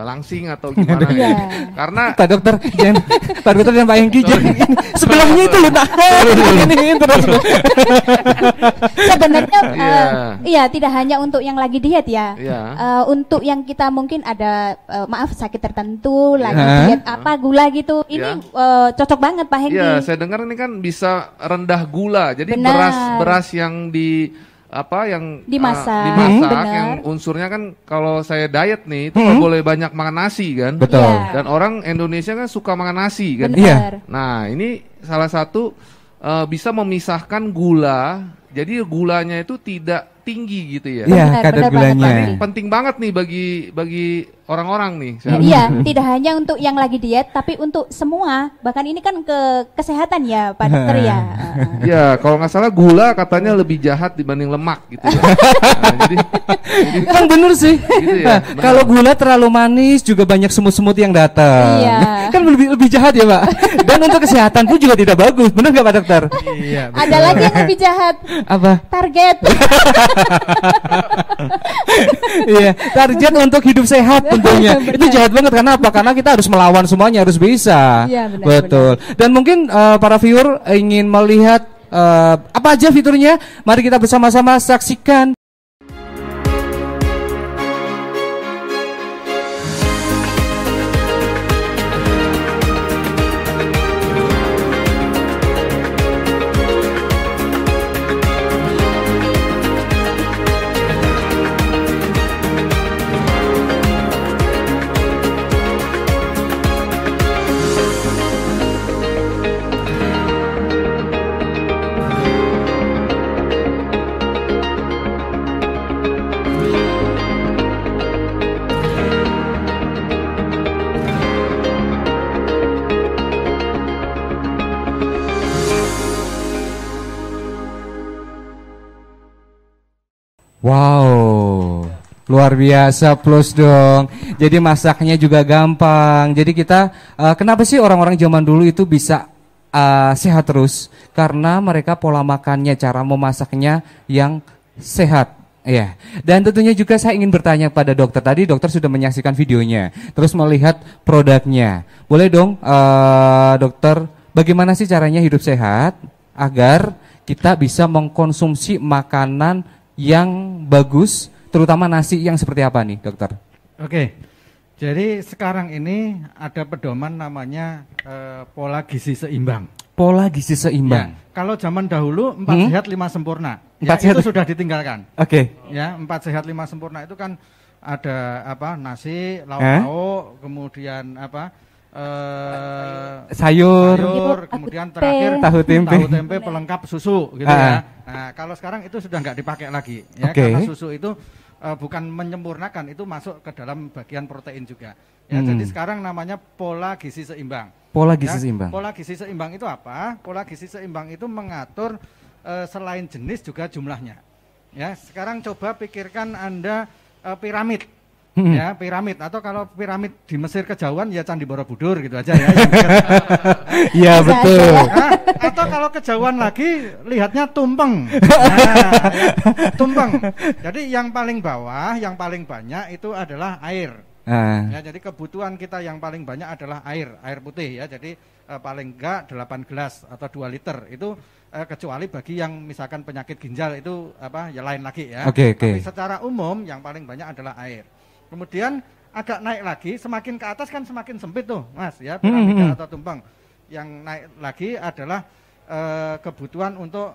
langsing atau gimana ya. Karena Pak Dokter dan Pak Hengki sebelumnya itu ini terus. Sebenarnya tidak hanya untuk yang lagi diet ya. Untuk yang kita mungkin ada sakit tertentu, lagi diet gula gitu. Ini cocok banget Pak Hengki. Iya, saya dengar ini kan bisa rendah gula. Jadi beras yang dimasak yang unsurnya kan kalau saya diet nih itu nggak boleh banyak makan nasi kan. Betul. Dan orang Indonesia kan suka makan nasi kan. Nah, ini salah satu bisa memisahkan gula. Jadi gulanya itu tidak tinggi gitu ya. Iya, kadar gulanya. Ini penting banget nih bagi orang-orang nih. Iya, tidak hanya untuk yang lagi diet, tapi untuk semua. Bahkan ini kan kesehatan ya, Pak Dokter ya. Iya, kalau nggak salah gula katanya lebih jahat dibanding lemak gitu ya. Jadi emang bener sih. Gitu ya. Kalau gula terlalu manis juga banyak semut-semut yang datang. Iya. Kan lebih jahat ya, Pak. Dan untuk kesehatan pun juga tidak bagus. Benar nggak Pak Dokter? Iya. Ada lagi yang lebih jahat. Apa? Target. Iya, target untuk hidup sehat tentunya. Itu jahat banget karena apa? Karena kita harus melawan semuanya, harus bisa. Iya, benar, betul. Dan mungkin para viewer ingin melihat apa aja fiturnya? Mari kita bersama-sama saksikan. Wow, luar biasa plus dong. Jadi masaknya juga gampang. Jadi kita kenapa sih orang-orang zaman dulu itu bisa sehat terus? Karena mereka pola makannya, cara memasaknya yang sehat. Ya, dan tentunya juga saya ingin bertanya pada dokter. Tadi dokter sudah menyaksikan videonya, terus melihat produknya. Boleh dong, dokter, bagaimana sih caranya hidup sehat agar kita bisa mengkonsumsi makanan yang bagus, terutama nasi yang seperti apa nih, dokter? Oke, jadi sekarang ini ada pedoman namanya pola gizi seimbang. Pola gizi seimbang. Ya, kalau zaman dahulu 4 sehat 5 sempurna, ya, sehat. itu sudah ditinggalkan. Oke. Ya, 4 sehat 5 sempurna itu kan ada apa? Nasi, lauk, kemudian apa? Sayur, kemudian terakhir tahu tempe pelengkap susu gitu ya. Nah, kalau sekarang itu sudah nggak dipakai lagi ya, karena susu itu bukan menyempurnakan, itu masuk ke dalam bagian protein juga. Ya, jadi sekarang namanya pola gizi seimbang. Pola gizi seimbang. Pola gizi seimbang itu apa? Pola gizi seimbang itu mengatur selain jenis juga jumlahnya. Ya, sekarang coba pikirkan Anda piramid. Ya, piramid, atau kalau piramid di Mesir kejauhan ya Candi Borobudur gitu aja ya. Iya betul. Nah, atau kalau kejauhan lagi lihatnya tumpeng. Nah, ya, tumpeng. Jadi yang paling bawah, yang paling banyak itu adalah air. Ya, jadi kebutuhan kita yang paling banyak adalah air putih ya. Jadi paling enggak 8 gelas atau 2 liter itu kecuali bagi yang misalkan penyakit ginjal itu apa ya lain lagi ya. Tapi secara umum yang paling banyak adalah air. Kemudian agak naik lagi, semakin ke atas kan semakin sempit tuh, Mas ya, piramida atau tumpeng. Yang naik lagi adalah kebutuhan untuk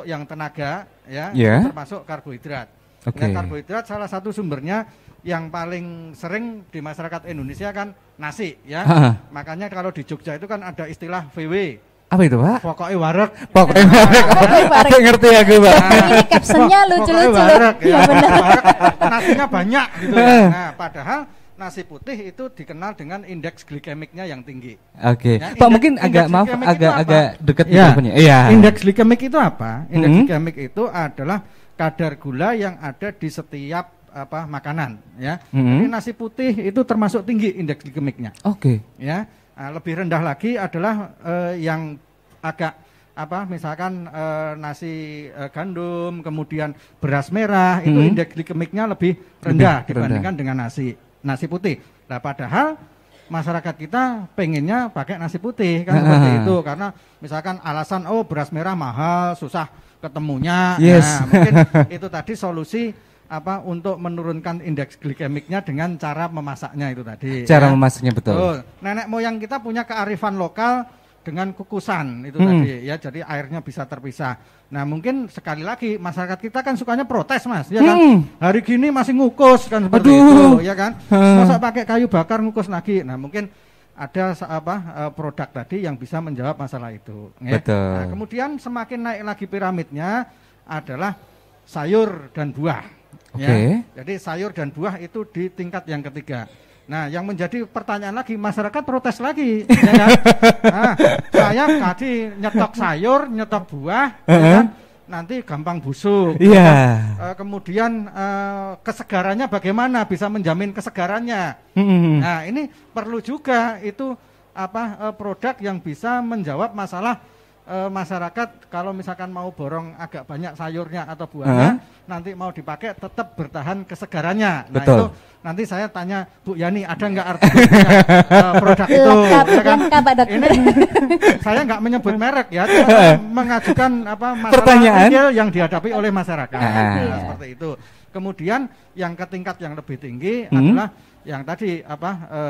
yang tenaga ya, termasuk karbohidrat. Nah, karbohidrat salah satu sumbernya yang paling sering di masyarakat Indonesia kan nasi ya. Makanya kalau di Jogja itu kan ada istilah VW. Apa itu, Pak? Pokoknya wareg. Pokoknya wareg. Aku ngerti aku, Pak. Ini captionnya lucu-lucu loh. Iya benar. Nasinya banyak gitu ya. Nah, padahal nasi putih itu dikenal dengan indeks glikemiknya yang tinggi. Oke. Ya, Pak mungkin agak dekat mikrofonnya. Iya. Indeks glikemik itu apa? Indeks glikemik itu adalah kadar gula yang ada di setiap makanan ya. Jadi nasi putih itu termasuk tinggi indeks glikemiknya. Oke. Ya. Nah, lebih rendah lagi adalah yang agak misalkan nasi gandum, kemudian beras merah, itu indeks glikemiknya lebih rendah dibandingkan dengan nasi putih. Nah, padahal masyarakat kita pengennya pakai nasi putih kan seperti itu, karena misalkan alasan beras merah mahal, susah ketemunya. Nah, mungkin itu tadi solusi untuk menurunkan indeks glikemiknya dengan cara memasaknya itu tadi. Cara memasaknya betul. Nenek moyang kita punya kearifan lokal dengan kukusan itu tadi ya, jadi airnya bisa terpisah. Nah, mungkin sekali lagi masyarakat kita kan sukanya protes, Mas, ya kan? Hari gini masih ngukus kan seperti itu, ya kan? Masa pakai kayu bakar ngukus lagi. Nah, mungkin ada produk tadi yang bisa menjawab masalah itu. Ya. Betul. Nah, kemudian semakin naik lagi piramidnya adalah sayur dan buah. Ya. Jadi sayur dan buah itu di tingkat yang ketiga. Nah, yang menjadi pertanyaan lagi, masyarakat protes lagi, ya kan? Nah, saya tadi nyetok sayur, nyetok buah, ya kan? Nanti gampang busuk. Iya. Ya kan? Kemudian kesegarannya bagaimana? Bisa menjamin kesegarannya. Nah, ini perlu juga itu produk yang bisa menjawab masalah masyarakat kalau misalkan mau borong agak banyak sayurnya atau buahnya, nanti mau dipakai tetap bertahan kesegarannya. Nah, betul. Itu nanti saya tanya Bu Yani, ada nggak artikelnya produk itu? Ya kan? Ini saya nggak menyebut merek ya, cuma mengajukan masalah real yang dihadapi oleh masyarakat. Nah, seperti itu. Kemudian yang ke tingkat yang lebih tinggi adalah yang tadi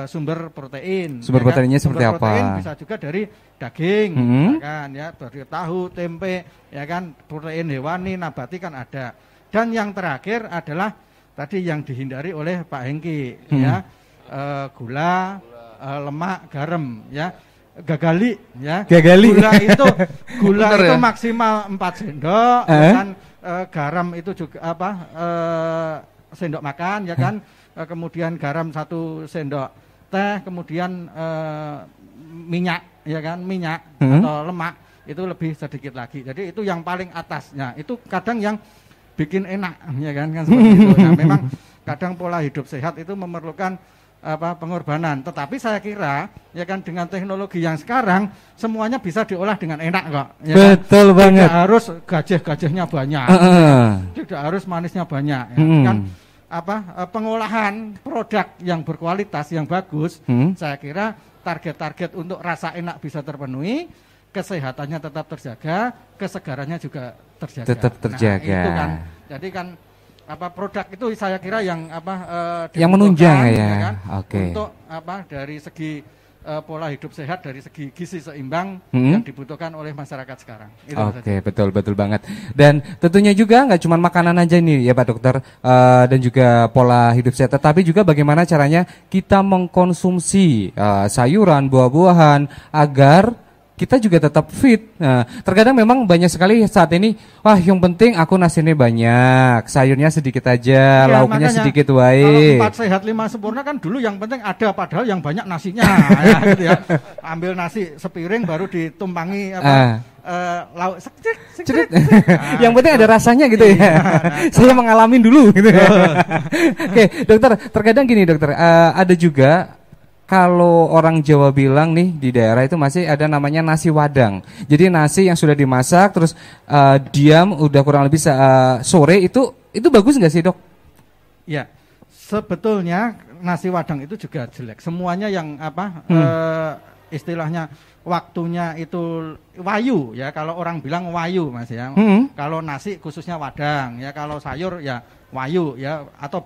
sumber protein. Sumber proteinnya seperti sumber protein apa? bisa juga dari daging, ya kan, ya, dari tahu, tempe, ya kan, protein hewani, nabati kan ada. Dan yang terakhir adalah tadi yang dihindari oleh Pak Hengki, ya, gula, lemak, garam, ya. Gagali, ya. Gagali. Gula itu maksimal 4 sendok, ya kan, garam itu juga sendok makan, ya kan. Kemudian garam 1 sendok teh, kemudian minyak, ya kan, minyak atau lemak itu lebih sedikit lagi. Jadi itu yang paling atasnya. Itu kadang yang bikin enak, ya kan seperti itu. Nah, memang kadang pola hidup sehat itu memerlukan pengorbanan. Tetapi saya kira, ya kan, dengan teknologi yang sekarang semuanya bisa diolah dengan enak kok. Ya betul kan? banget. Tidak harus gajah-gajahnya banyak, tidak harus manisnya banyak, ya kan. Pengolahan produk yang berkualitas yang bagus, saya kira target-target untuk rasa enak bisa terpenuhi, kesehatannya tetap terjaga, kesegarannya juga terjaga. Tetap terjaga. Nah, itu kan, jadi kan produk itu saya kira yang yang menunjang ya, kan? Oke. Untuk dari segi pola hidup sehat, dari segi gizi seimbang yang dibutuhkan oleh masyarakat sekarang. Oke, betul banget. Dan tentunya juga nggak cuma makanan aja nih ya Pak Dokter, dan juga pola hidup sehat, tetapi juga bagaimana caranya kita mengkonsumsi sayuran, buah-buahan agar kita juga tetap fit. Nah, terkadang memang banyak sekali saat ini, wah yang penting aku nasinya banyak, sayurnya sedikit aja, ya, lauknya sedikit wae. Kalau 4 sehat 5 sempurna kan dulu yang penting ada, padahal yang banyak nasinya. Ya, gitu ya. Ambil nasi sepiring baru ditumpangi lauk sekecil. Yang penting ada rasanya gitu ya. Saya mengalamin dulu gitu ya. Oke, dokter, terkadang gini dokter, ada juga kalau orang Jawa bilang nih di daerah itu masih ada namanya nasi wadang. Jadi nasi yang sudah dimasak terus diam udah kurang lebih sore itu bagus nggak sih dok? Ya, sebetulnya nasi wadang itu juga jelek. Semuanya yang istilahnya waktunya itu wayu ya. Kalau orang bilang wayu mas ya. Kalau nasi khususnya wadang ya. Kalau sayur ya wayu ya. Atau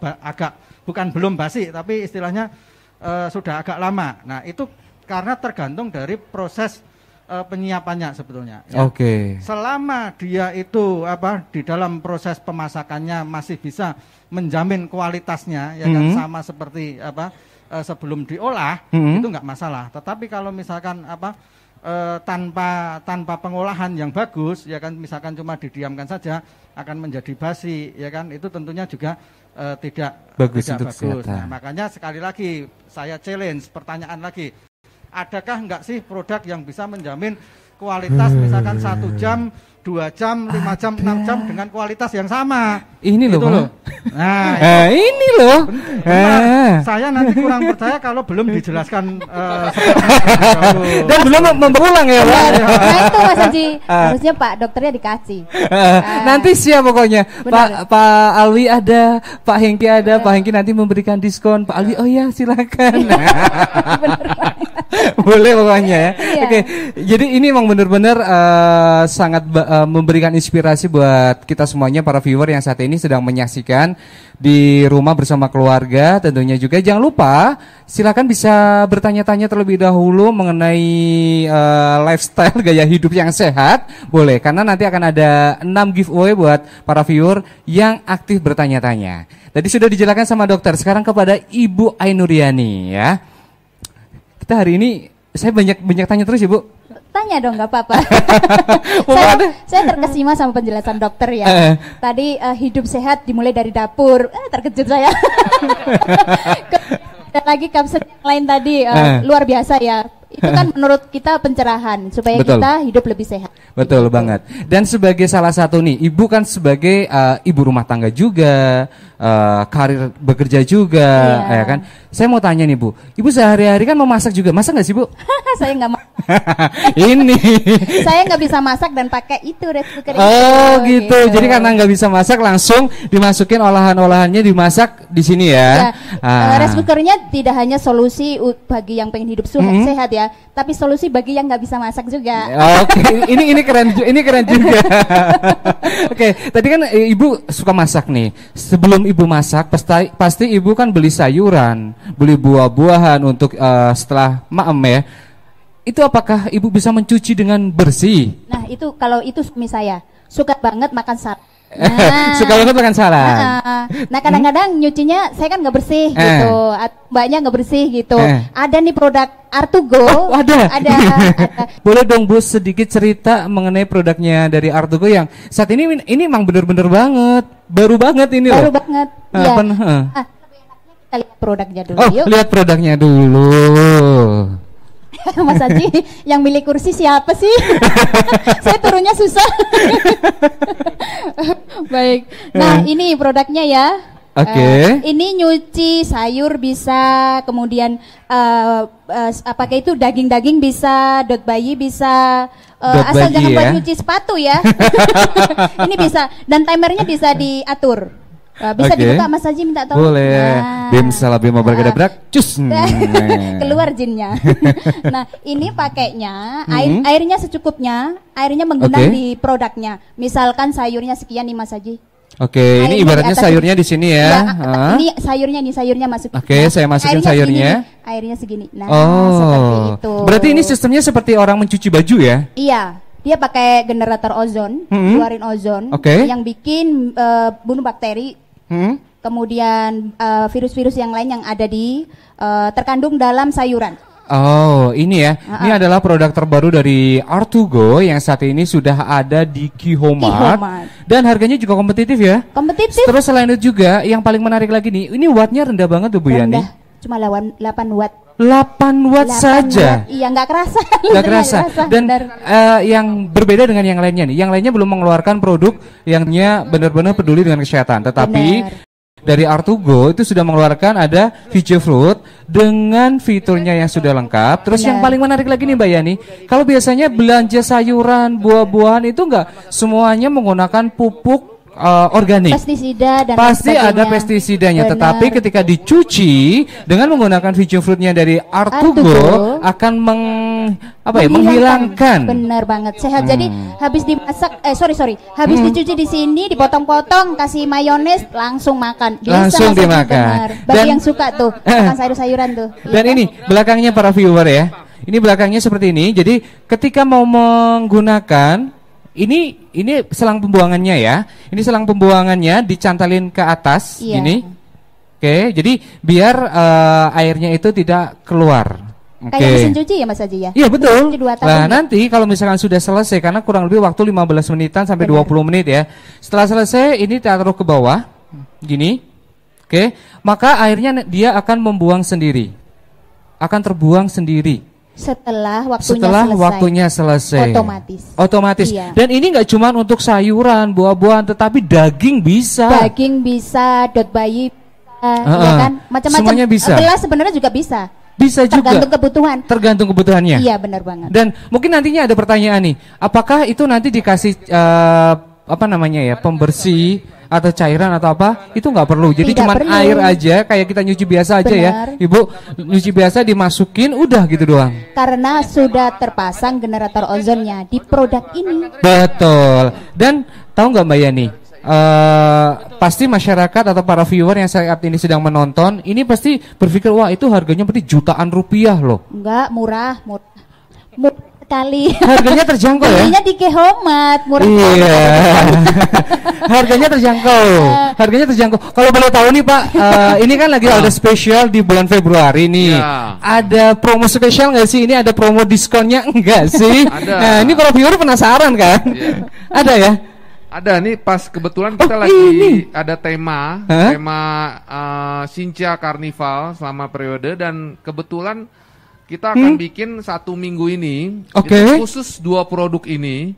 belum basi tapi istilahnya sudah agak lama. Nah itu karena tergantung dari proses penyiapannya sebetulnya. Ya. Oke. Selama dia itu di dalam proses pemasakannya masih bisa menjamin kualitasnya, ya kan sama seperti sebelum diolah itu nggak masalah. Tetapi kalau misalkan tanpa pengolahan yang bagus, ya kan misalkan cuma didiamkan saja akan menjadi basi, ya kan itu tentunya juga tidak bagus. Nah, makanya sekali lagi saya challenge, pertanyaan lagi, adakah enggak sih produk yang bisa menjamin kualitas misalkan 1 jam, 2 jam, 5 jam, 6 jam dengan kualitas yang sama? Ini loh, loh. Nah, ini loh. Saya nanti kurang percaya kalau belum dijelaskan dan belum berulang ya, Pak. Nah itu Mas Haji, harusnya Pak dokternya dikasih. Nanti siap pokoknya. Pak Alwi ada, Pak Hengki ada, Pak Hengki nanti memberikan diskon. Pak Alwi, oh ya silakan. Boleh pokoknya ya. Iya. Oke, jadi ini memang benar-benar sangat memberikan inspirasi buat kita semuanya para viewer yang saat ini sedang menyaksikan di rumah bersama keluarga. Tentunya juga jangan lupa silakan bisa bertanya-tanya terlebih dahulu mengenai lifestyle gaya hidup yang sehat. Boleh, karena nanti akan ada 6 giveaway buat para viewer yang aktif bertanya-tanya. Tadi sudah dijelaskan sama dokter. Sekarang kepada Ibu Ainuriani ya. Kita hari ini saya banyak tanya terus ya Bu. Tanya dong, nggak apa-apa. saya terkesima sama penjelasan dokter ya. Tadi hidup sehat dimulai dari dapur. Terkejut saya. Dan lagi kapsul yang lain tadi luar biasa ya. Itu kan menurut kita pencerahan supaya kita hidup lebih sehat. Betul banget. Dan sebagai salah satu nih, ibu kan sebagai ibu rumah tangga juga, karir bekerja juga, ya kan. Saya mau tanya nih Bu, ibu sehari-hari kan memasak juga, masak nggak sih Bu? Saya nggak masak. Ini. Saya nggak bisa masak dan pakai itu rice cooker. Oh gitu. Jadi karena nggak bisa masak langsung dimasukin olahan-olahannya dimasak di sini ya. Rice cookernya tidak hanya solusi bagi yang pengen hidup sehat ya, tapi solusi bagi yang nggak bisa masak juga. Oke, ini keren juga. Oke, tadi kan ibu suka masak nih. Sebelum ibu masak, pasti ibu kan beli sayuran, beli buah-buahan untuk setelah maem ya. Itu apakah ibu bisa mencuci dengan bersih? Nah itu kalau itu suami saya suka banget makan salad. Suka banget makan salad. Nah kadang-kadang nyucinya saya kan nggak bersih gitu, mbaknya nggak bersih gitu. Ada nih produk Artugo. Ada. Boleh dong Bu sedikit cerita mengenai produknya dari Artugo yang saat ini emang bener-bener banget, baru banget ini baru loh. Banget. Iya. Kita lihat produknya dulu. Yuk. Lihat produknya dulu. Mas Haji, yang milih kursi siapa sih? Saya turunnya susah. Baik. Nah, ini produknya ya. Oke. Ini nyuci sayur bisa, kemudian apakah itu daging-daging bisa, dot bayi bisa, asal jangan buat nyuci sepatu ya. Ini bisa, dan timernya bisa diatur. Bisa dibuka Mas Haji minta tolong. Boleh. Bim salah bim bergerak cus. Keluar jinnya. Nah, ini pakainya airnya secukupnya, airnya menggenang di produknya. Misalkan sayurnya sekian nih Mas Haji. Oke, ini ibaratnya sayurnya di sini ya. Ini sayurnya masukin. Oke, saya masukin sayurnya. Airnya segini. Nah, seperti itu. Berarti ini sistemnya seperti orang mencuci baju ya? Iya. Dia pakai generator ozon, keluarin ozon yang bikin bunuh bakteri. Kemudian virus-virus yang lain yang ada di terkandung dalam sayuran. Oh, ini ya. Ini adalah produk terbaru dari Artugo yang saat ini sudah ada di Qihomart. Dan harganya juga kompetitif ya. Kompetitif. Terus selain itu juga yang paling menarik lagi nih, ini wattnya rendah banget tuh Bu Yani. Cuma 8 watt. 8 watt saja. Iya, nggak kerasa. Nggak kerasa. Dan yang berbeda dengan yang lainnya nih. Yang lainnya belum mengeluarkan produk yangnya benar-benar peduli dengan kesehatan. Tetapi dari Artugo itu sudah mengeluarkan ada Vijay Fruit dengan fiturnya yang sudah lengkap. Terus yang paling menarik lagi nih Mbak Yani, kalau biasanya belanja sayuran, buah-buahan itu nggak semuanya menggunakan pupuk organik. Pestisida dan pasti ada pestisidanya. Tetapi ketika dicuci dengan menggunakan Vijay Fruitnya dari Artugo akan menghilangkan. Benar banget. Sehat. Jadi habis dimasak habis dicuci di sini, dipotong-potong, kasih mayones, langsung makan. Langsung dimakan. Bagi yang suka tuh makan sayur-sayuran tuh. Dan ini belakangnya para viewer ya. Ini belakangnya seperti ini. Jadi ketika mau menggunakan ini selang pembuangannya ya. Ini selang pembuangannya dicantalin ke atas gini. Oke, jadi biar airnya itu tidak keluar. Kayak mesin cuci ya Mas Haji ya? Iya betul. Nah nanti kalau misalkan sudah selesai, karena kurang lebih waktu 15 menitan sampai 20 menit ya. Setelah selesai ini taruh ke bawah gini. Oke, maka airnya dia akan membuang sendiri. Akan terbuang sendiri. Setelah waktunya selesai. Otomatis. Iya. Dan ini nggak cuma untuk sayuran, buah-buahan, tetapi daging bisa. Dot bayi, ya kan? Macam-macam. Semuanya bisa. Gelas sebenarnya juga bisa. Bisa juga. Tergantung kebutuhannya. Iya, benar banget. Dan mungkin nantinya ada pertanyaan nih, apakah itu nanti dikasih pembersih atau cairan atau apa? Itu nggak perlu. Jadi cuma air aja, kayak kita nyuci biasa aja ya. Ibu nyuci biasa dimasukin, udah gitu doang. Karena sudah terpasang generator ozonnya di produk ini. Betul. Dan tahu nggak Mbak Yani? Pasti masyarakat atau para viewer yang saat ini sedang menonton, ini pasti berpikir wah itu harganya berarti jutaan rupiah loh. Enggak, murah. sekali. Harganya terjangkau ya? Harganya di Kehomat, murah. Iya. Harganya terjangkau. Harganya terjangkau. Kalau boleh tahu nih Pak, ini kan lagi ada spesial di bulan Februari nih. Ya. Ada promo spesial nggak sih? Ini ada promo diskonnya enggak sih? Ada. Nah, ini kalau viewer penasaran kan? Ya. Ada ya? Ada nih, pas kebetulan kita lagi ini ada tema Shincia Carnival selama periode, dan kebetulan kita akan bikin 1 minggu ini itu khusus 2 produk ini.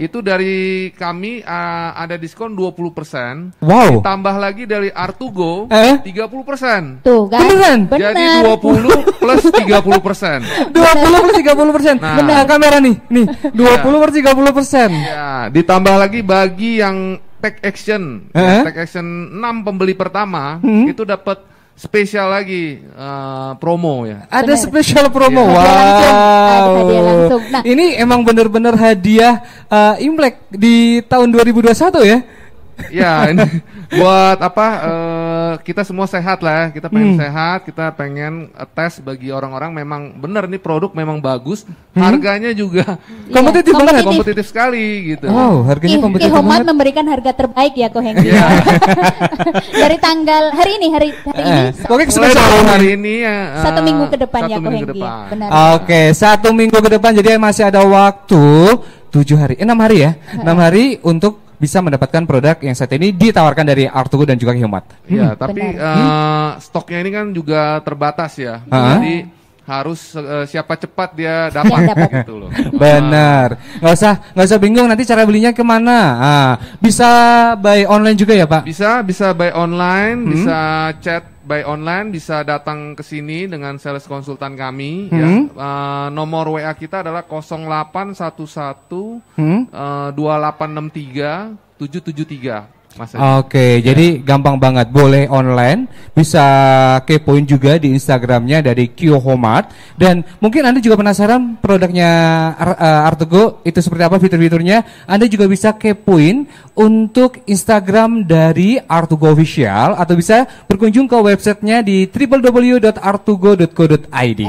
Itu dari kami ada diskon 20%. Wow. Ditambah lagi dari Artugo 30%. Tuh kan? Beneran? Jadi 20 plus 30%. 20 plus 30%. Nah, kamera nih. Nih, 20 per 30%. Ya, ditambah lagi bagi yang take action. Take action 6 pembeli pertama itu dapat spesial lagi promo ya. Ada spesial promo. Wow. Hadiah langsung. Nah, ini emang benar-benar hadiah Imlek di tahun 2021 ya. Ya, ini buat apa? Kita semua sehat lah. Kita pengen sehat. Kita pengen tes bagi orang-orang. Memang benar nih produk memang bagus. Harganya juga kompetitif banget. Kompetitif sekali gitu. Wow, harganya kompetitif banget. Kehomat memberikan harga terbaik ya Ko Hengki. Dari tanggal hari ini. Pokoknya spesial hari ini 1 minggu ke depan ya Ko Hengki. Benar. Oke, 1 minggu ke depan. Jadi masih ada waktu 6 hari ya. 6 hari untuk bisa mendapatkan produk yang saat ini ditawarkan dari Artugo dan juga Kehomat. Ya, tapi stoknya ini kan juga terbatas ya. Jadi harus siapa cepat dia dapat gitu loh. Benar. Nggak usah bingung nanti cara belinya kemana. Bisa buy online juga ya Pak? Bisa buy online, bisa chat buy online, bisa datang ke sini dengan sales konsultan kami. Ya. Nomor WA kita adalah 0811 2863 773. Oke, jadi gampang banget, boleh online, bisa kepoin juga di Instagramnya dari Kehomat, dan mungkin Anda juga penasaran produknya Artugo itu seperti apa fitur-fiturnya, Anda juga bisa kepoin untuk Instagram dari Artugo Official, atau bisa berkunjung ke websitenya di www.artugo.co.id.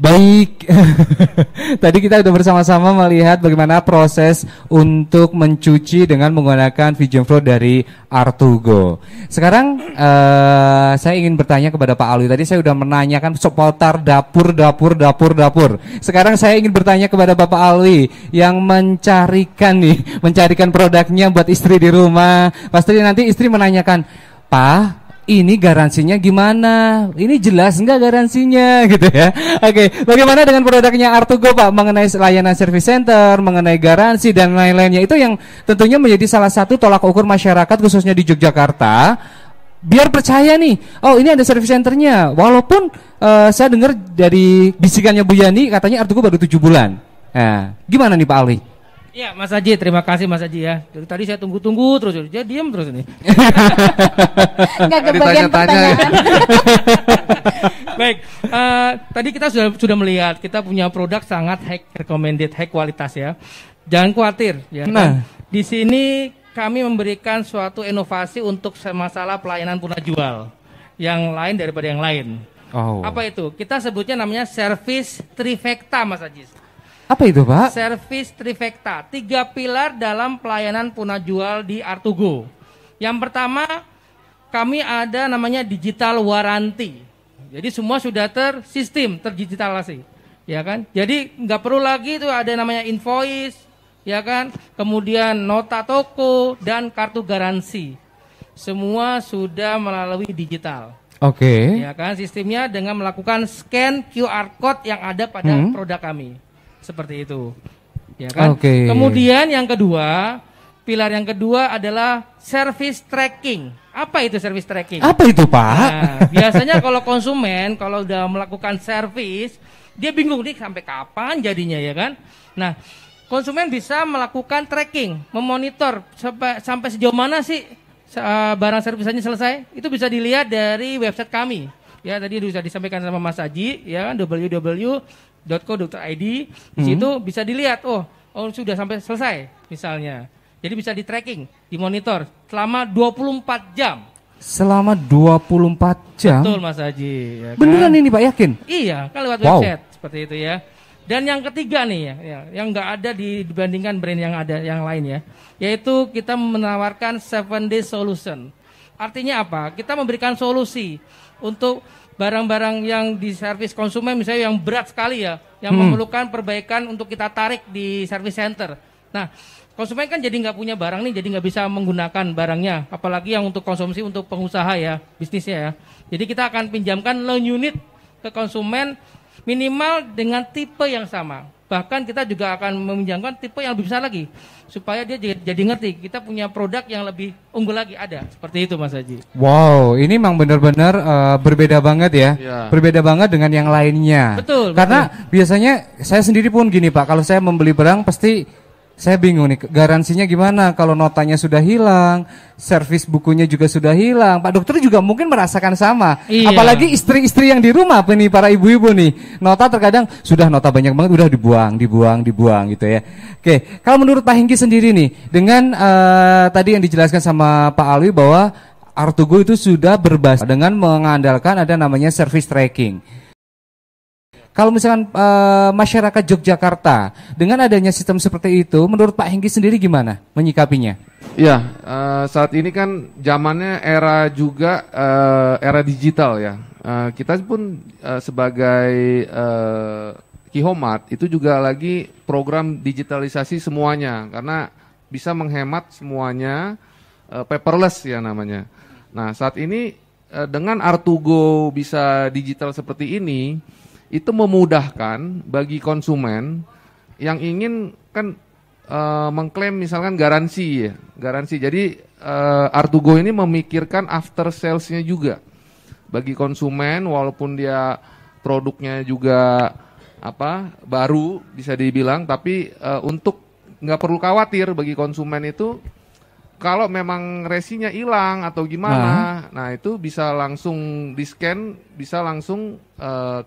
Baik, tadi kita sudah bersama-sama melihat bagaimana proses untuk mencuci dengan menggunakan Vision Pro dari Artugo. Sekarang saya ingin bertanya kepada Pak Alwi. Tadi saya sudah menanyakan seputar dapur. Sekarang saya ingin bertanya kepada Bapak Alwi yang mencarikan produknya buat istri di rumah. Pasti nanti istri menanyakan, Pak, ini garansinya gimana? Ini jelas enggak garansinya gitu ya. Oke, bagaimana dengan produknya Artugo Pak, mengenai layanan service center, mengenai garansi dan lain-lainnya, itu yang tentunya menjadi salah satu tolak ukur masyarakat khususnya di Yogyakarta biar percaya nih, oh ini ada service centernya. Walaupun saya dengar dari bisikannya Bu Yani katanya Artugo baru 7 bulan. Nah, gimana nih Pak Ali? Ya, Mas Haji, terima kasih Mas Haji ya. Dari tadi saya tunggu terus, dia diam terus ini. Enggak kebagian pertanyaan. Baik, tadi kita sudah melihat kita punya produk sangat recommended, high kualitas ya. Jangan khawatir ya. Nah, di sini kami memberikan suatu inovasi untuk masalah pelayanan punah jual yang lain daripada yang lain. Oh. Apa itu? Kita sebutnya namanya service trifecta Mas Haji. Apa itu Pak? Service trifecta, 3 pilar dalam pelayanan punah jual di Artugo. Yang pertama, kami ada namanya digital warranty. Jadi semua sudah terdigitalisasi, ya kan? Jadi nggak perlu lagi itu ada namanya invoice, ya kan? Kemudian nota toko dan kartu garansi. Semua sudah melalui digital. Oke. Ya kan? Sistemnya dengan melakukan scan QR code yang ada pada produk kami. Seperti itu, ya kan? Kemudian yang kedua, pilar yang kedua adalah service tracking. Apa itu service tracking? Apa itu Pak? Nah, biasanya kalau konsumen kalau udah melakukan service, dia bingung nih sampai kapan jadinya ya kan. Nah, konsumen bisa melakukan tracking, memonitor sampai sejauh mana sih barang servisannya selesai. Itu bisa dilihat dari website kami. Ya, tadi sudah disampaikan sama Mas Aji ya kan, www.co.id. Di situ bisa dilihat oh sudah sampai selesai misalnya. Jadi bisa di tracking, dimonitor selama 24 jam. Selama 24 jam? Betul Mas Haji. Ya kan? Beneran ini Pak, yakin? Iya, kan lewat website seperti itu ya. Dan yang ketiga nih ya, yang nggak ada dibandingkan brand yang ada yang lain ya, yaitu kita menawarkan 7-day solution. Artinya apa? Kita memberikan solusi untuk barang-barang yang di servis konsumen misalnya yang berat sekali ya, yang memerlukan perbaikan untuk kita tarik di service center. Nah, konsumen kan jadi nggak punya barang nih, jadi nggak bisa menggunakan barangnya, apalagi yang untuk konsumsi untuk pengusaha ya, bisnisnya ya. Jadi kita akan pinjamkan loan unit ke konsumen minimal dengan tipe yang sama. Bahkan kita juga akan meminjamkan tipe yang lebih besar lagi, supaya dia jadi ngerti kita punya produk yang lebih unggul lagi ada. Seperti itu Mas Haji. Wow, ini memang benar-benar berbeda banget ya. Berbeda banget dengan yang lainnya. Betul. Karena biasanya saya sendiri pun gini Pak, kalau saya membeli barang pasti saya bingung nih, garansinya gimana kalau notanya sudah hilang, servis bukunya juga sudah hilang. Pak dokter juga mungkin merasakan sama. Iya. Apalagi istri-istri yang di rumah, nih para ibu-ibu nih, nota terkadang sudah nota banyak banget, udah dibuang gitu ya. Oke, kalau menurut Pak Hengki sendiri nih, dengan tadi yang dijelaskan sama Pak Alwi bahwa Artugo itu sudah berbasis dengan mengandalkan ada namanya service tracking. Kalau misalkan masyarakat Yogyakarta dengan adanya sistem seperti itu, menurut Pak Hengki sendiri gimana menyikapinya? Ya, saat ini kan zamannya era juga era digital ya. Kita pun sebagai Ki-Homart itu juga lagi program digitalisasi semuanya karena bisa menghemat semuanya, paperless ya namanya. Nah, saat ini dengan Artugo bisa digital seperti ini, itu memudahkan bagi konsumen yang ingin kan mengklaim misalkan garansi ya, garansi. Jadi Artugo ini memikirkan after sales-nya juga bagi konsumen, walaupun dia produknya juga baru bisa dibilang, tapi untuk nggak perlu khawatir bagi konsumen itu. Kalau memang resinya hilang atau gimana, nah itu bisa langsung di-scan, bisa langsung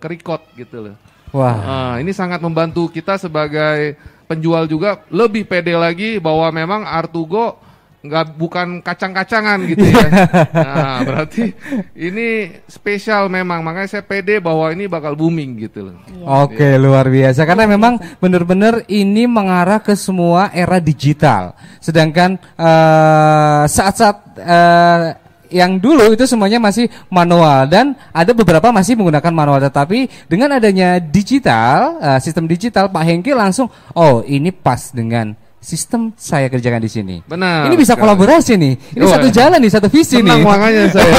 ke-record gitu loh. Wah. Ini sangat membantu kita sebagai penjual juga lebih pede lagi bahwa memang Artugo bukan kacang-kacangan gitu ya. Nah, berarti ini spesial memang, makanya saya pede bahwa ini bakal booming gitu loh. Oke, luar biasa karena memang benar-benar ini mengarah ke semua era digital. Sedangkan saat-saat yang dulu itu semuanya masih manual dan ada beberapa masih menggunakan manual, tetapi dengan adanya digital, sistem digital, Pak Hengki langsung ini pas dengan sistem saya kerjakan di sini. Benar. Ini bisa kolaborasi nih. Ini satu jalan nih, satu visi nih. Senang makanya saya.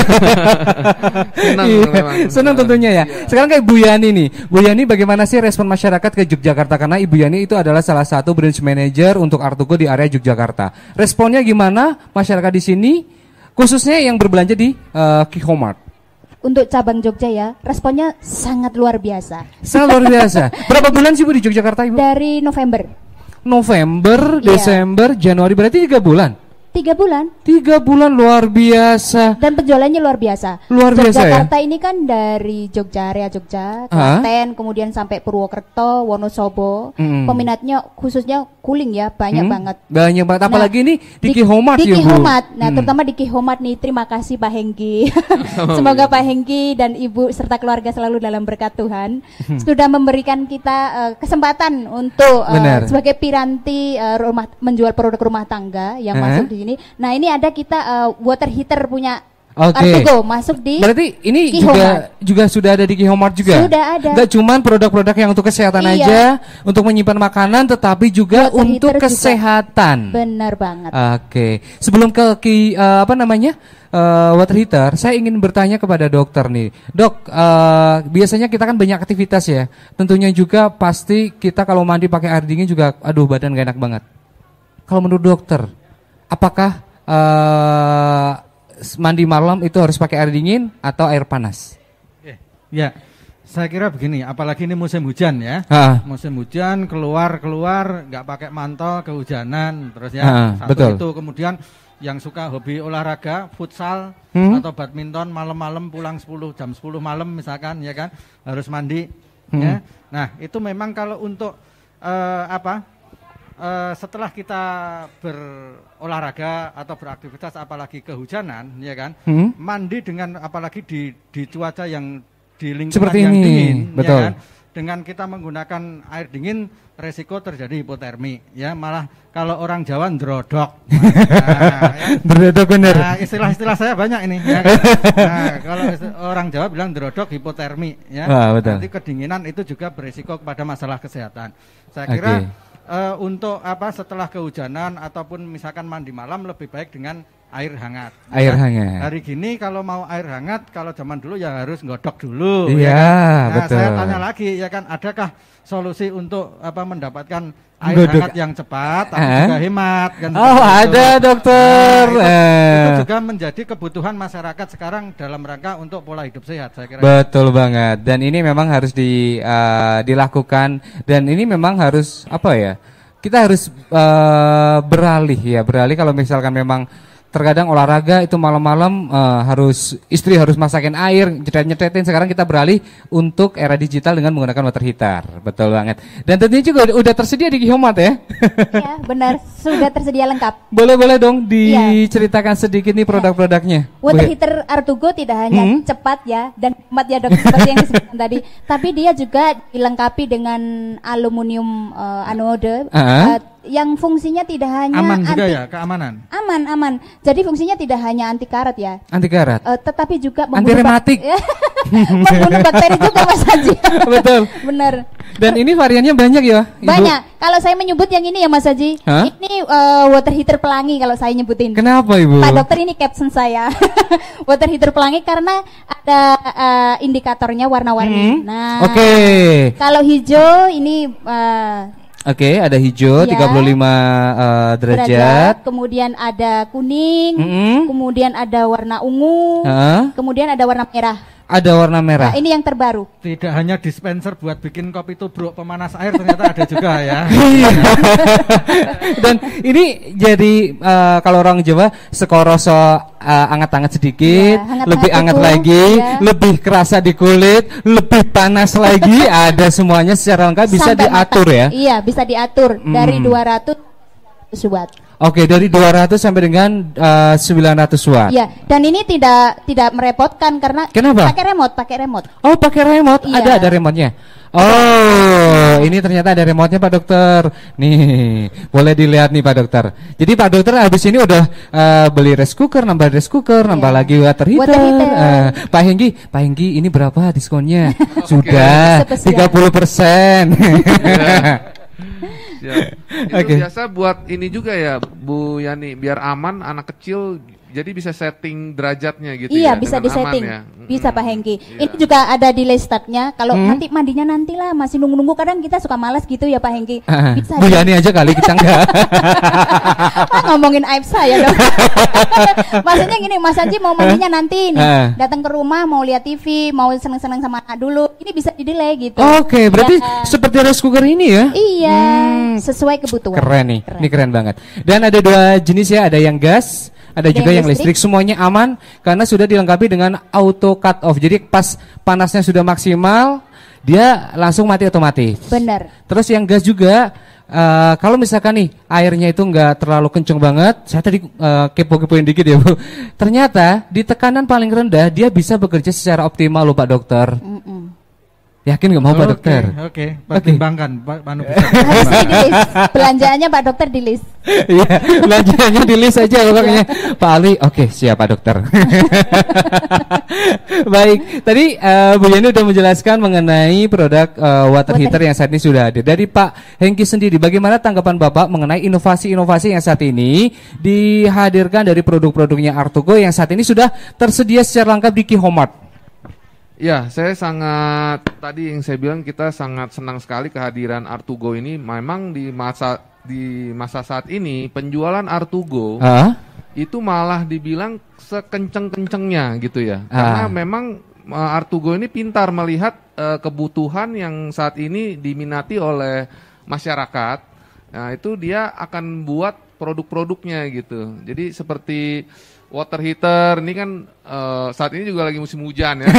Senang tentunya ya. Sekarang kayak Bu Yani nih. Bu Yani, bagaimana sih respon masyarakat ke Yogyakarta? Karena Ibu Yani itu adalah salah satu branch manager untuk Artugo di area Yogyakarta. Responnya gimana masyarakat di sini? Khususnya yang berbelanja di Ki-Homart. Untuk cabang Jogja ya, responnya sangat luar biasa. Sangat luar biasa. Berapa bulan sih Bu di Yogyakarta Ibu? Dari November, Desember, Januari, berarti 3 bulan? 3 bulan. 3 bulan, luar biasa. Dan penjualannya luar biasa. Luar biasa ya. Jakarta ini kan dari Jogja, area Jogja, Klaten, kemudian sampai Purwokerto, Wonosobo. Peminatnya khususnya Kuling ya, banyak banget. Banyak banget, apalagi ini di Ki-Homart ya Bu. Di Ki-Homart, nah terutama di Ki-Homart nih, terima kasih Pak Hengki. Semoga Pak Hengki dan Ibu serta keluarga selalu dalam berkat Tuhan. Sudah memberikan kita kesempatan untuk sebagai piranti menjual produk rumah tangga yang masuk di sini. Nah ini ada kita water heater punya Artugo masuk di. Berarti ini juga sudah ada di Ki-Homart juga. Sudah ada. Gak cuman produk-produk yang untuk kesehatan aja, untuk menyimpan makanan, tetapi juga water untuk kesehatan. Juga. Benar banget. Oke. Sebelum ke water heater, saya ingin bertanya kepada dokter nih. Dok, biasanya kita kan banyak aktivitas ya. Tentunya juga pasti kita kalau mandi pakai air dingin juga, aduh badan gak enak banget. Kalau menurut dokter, apakah mandi malam itu harus pakai air dingin atau air panas? Ya, Saya kira begini, apalagi ini musim hujan ya. Musim hujan keluar nggak pakai mantel, kehujanan terus ya. Satu betul. itu, kemudian yang suka hobi olahraga, futsal atau badminton, malam-malam pulang jam 10 malam misalkan ya kan, harus mandi ya. Nah, itu memang kalau untuk setelah kita berolahraga atau beraktivitas apalagi kehujanan ya kan, mandi dengan apalagi di cuaca yang di lingkungan seperti yang ini, dingin betul. ya kan, dengan kita menggunakan air dingin resiko terjadi hipotermi ya, malah kalau orang Jawa ndrodok. Ndrodok bener. Nah, istilah-istilah saya banyak ini ya kan? Nah, kalau orang Jawa bilang ndrodok hipotermi ya. Betul. Nanti kedinginan itu juga berisiko kepada masalah kesehatan. Saya kira untuk setelah kehujanan ataupun misalkan mandi malam lebih baik dengan air hangat. Air hangat. Hari gini kalau mau air hangat, kalau zaman dulu ya harus ngodok dulu. Iya, ya kan? Nah, betul. saya tanya lagi ya kan, adakah solusi untuk mendapatkan air hangat yang cepat tapi juga hemat kan? Ada dokter. Itu juga menjadi kebutuhan masyarakat sekarang dalam rangka untuk pola hidup sehat, saya kira. Betul banget. Dan ini memang harus dilakukan, dan ini memang harus kita harus beralih kalau misalkan memang terkadang olahraga itu malam-malam istri harus masakin air, nyetet-nyetetin. Sekarang kita beralih untuk era digital dengan menggunakan water heater. Betul banget. Dan tentunya juga udah tersedia di Gihomat ya. Iya, benar. Sudah tersedia lengkap. Boleh dong diceritakan sedikit nih produk-produknya. Water heater Artugo tidak hanya cepat ya dan hemat ya dok, seperti yang disebutkan tadi, tapi dia juga dilengkapi dengan aluminium anode. Yang fungsinya tidak hanya aman juga ya, keamanan. Aman. Jadi fungsinya tidak hanya anti karat ya. Anti karat. Tetapi juga anti rematik. Membunuh bakteri juga Mas Haji. Betul. Benar. Dan ini variannya banyak ya, Ibu? Banyak. Kalau saya menyebut yang ini ya Mas Haji, ini water heater pelangi kalau saya nyebutin. Kenapa Ibu? Pak dokter, ini caption saya. Water heater pelangi karena ada indikatornya warna-warni. Nah, kalau hijau ini ada hijau 35 derajat. Kemudian ada kuning, kemudian ada warna ungu, kemudian ada warna merah. Ada warna merah. Nah, ini yang terbaru. Tidak hanya dispenser buat bikin kopi tubruk pemanas air, ternyata ada juga ya. Dan ini jadi kalau orang Jawa sekoroso anget-anget sedikit, lebih hangat lagi, lebih kerasa di kulit, lebih panas lagi, ada semuanya secara lengkap bisa diatur ya. Iya, bisa diatur dari 200 watt. Oke, dari 200 sampai dengan 900 watt. Iya, dan ini tidak merepotkan karena pakai remote. Oh, pakai remote. Iya. Ada remote-nya. Oh, ini ternyata ada remote-nya Pak Dokter. Nih, boleh dilihat nih Pak Dokter. Jadi Pak Dokter habis ini udah beli rice cooker, nambah lagi water heater. Pak Henggi, ini berapa diskonnya? Sudah 30%. Itu biasa buat ini juga ya Bu Yani, biar aman anak kecil, jadi bisa setting derajatnya gitu. Iya, bisa disetting ya. Bisa Pak Hengki. Ini juga ada delay startnya. Kalau nanti mandinya nantilah, masih nunggu-nunggu, kadang kita suka malas gitu ya Pak Hengki. Bisa Bu Yani aja kali, kita enggak. Ngomongin aib saya dong. Maksudnya gini, Mas Haji mau mandinya nanti nih, datang ke rumah mau lihat TV, mau seneng-seneng sama anak dulu, ini bisa di delay gitu. Oke, berarti seperti rice cooker ini ya? Iya, sesuai kebutuhan. Keren nih, ini keren banget. Dan ada 2 jenis ya, ada yang gas, ada juga yang listrik. Semuanya aman karena sudah dilengkapi dengan auto cut off. Jadi pas panasnya sudah maksimal, dia langsung mati otomatis. Benar. Terus yang gas juga, kalau misalkan nih airnya itu nggak terlalu kenceng banget, saya tadi kepo-kepoin dikit ya Bu. Ternyata di tekanan paling rendah dia bisa bekerja secara optimal loh Pak Dokter. Yakin nggak mau Pak Dokter? Oke, pertimbangkan Pak Manu. Harusnya di list. Belanjaannya Pak Dokter di list. Iya, belanjaannya di list aja pokoknya. Pak Ali, oke, siap Pak Dokter. Baik, tadi Bu Yani udah menjelaskan mengenai produk water heater yang saat ini sudah ada. Dari Pak Hengki sendiri, bagaimana tanggapan Bapak mengenai inovasi-inovasi yang saat ini dihadirkan dari produk-produknya Artugo yang saat ini sudah tersedia secara lengkap di Gihomat? Ya, saya sangat, tadi yang saya bilang, kita sangat senang sekali kehadiran Artugo ini. Memang di masa saat ini penjualan Artugo itu malah dibilang sekenceng-kencengnya gitu ya. Karena memang Artugo ini pintar melihat kebutuhan yang saat ini diminati oleh masyarakat. Nah, itu dia akan buat produk-produknya gitu. Jadi seperti water heater ini kan saat ini juga lagi musim hujan ya.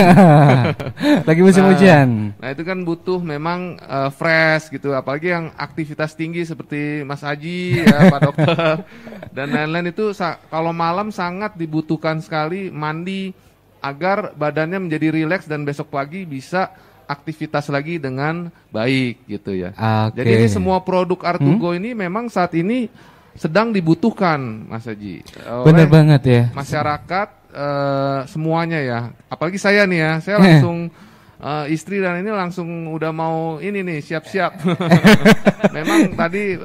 Lagi musim hujan. Nah, itu kan butuh memang fresh gitu, apalagi yang aktivitas tinggi seperti Mas Haji ya, Pak Dokter dan lain-lain itu kalau malam sangat dibutuhkan sekali mandi agar badannya menjadi rileks dan besok pagi bisa aktivitas lagi dengan baik gitu ya. Okay. Jadi ini semua produk Artugo ini memang saat ini sedang dibutuhkan, Mas Haji. Benar banget ya. Masyarakat semuanya ya. Apalagi saya nih ya, saya langsung istri dan ini langsung udah mau ini nih siap-siap. Memang tadi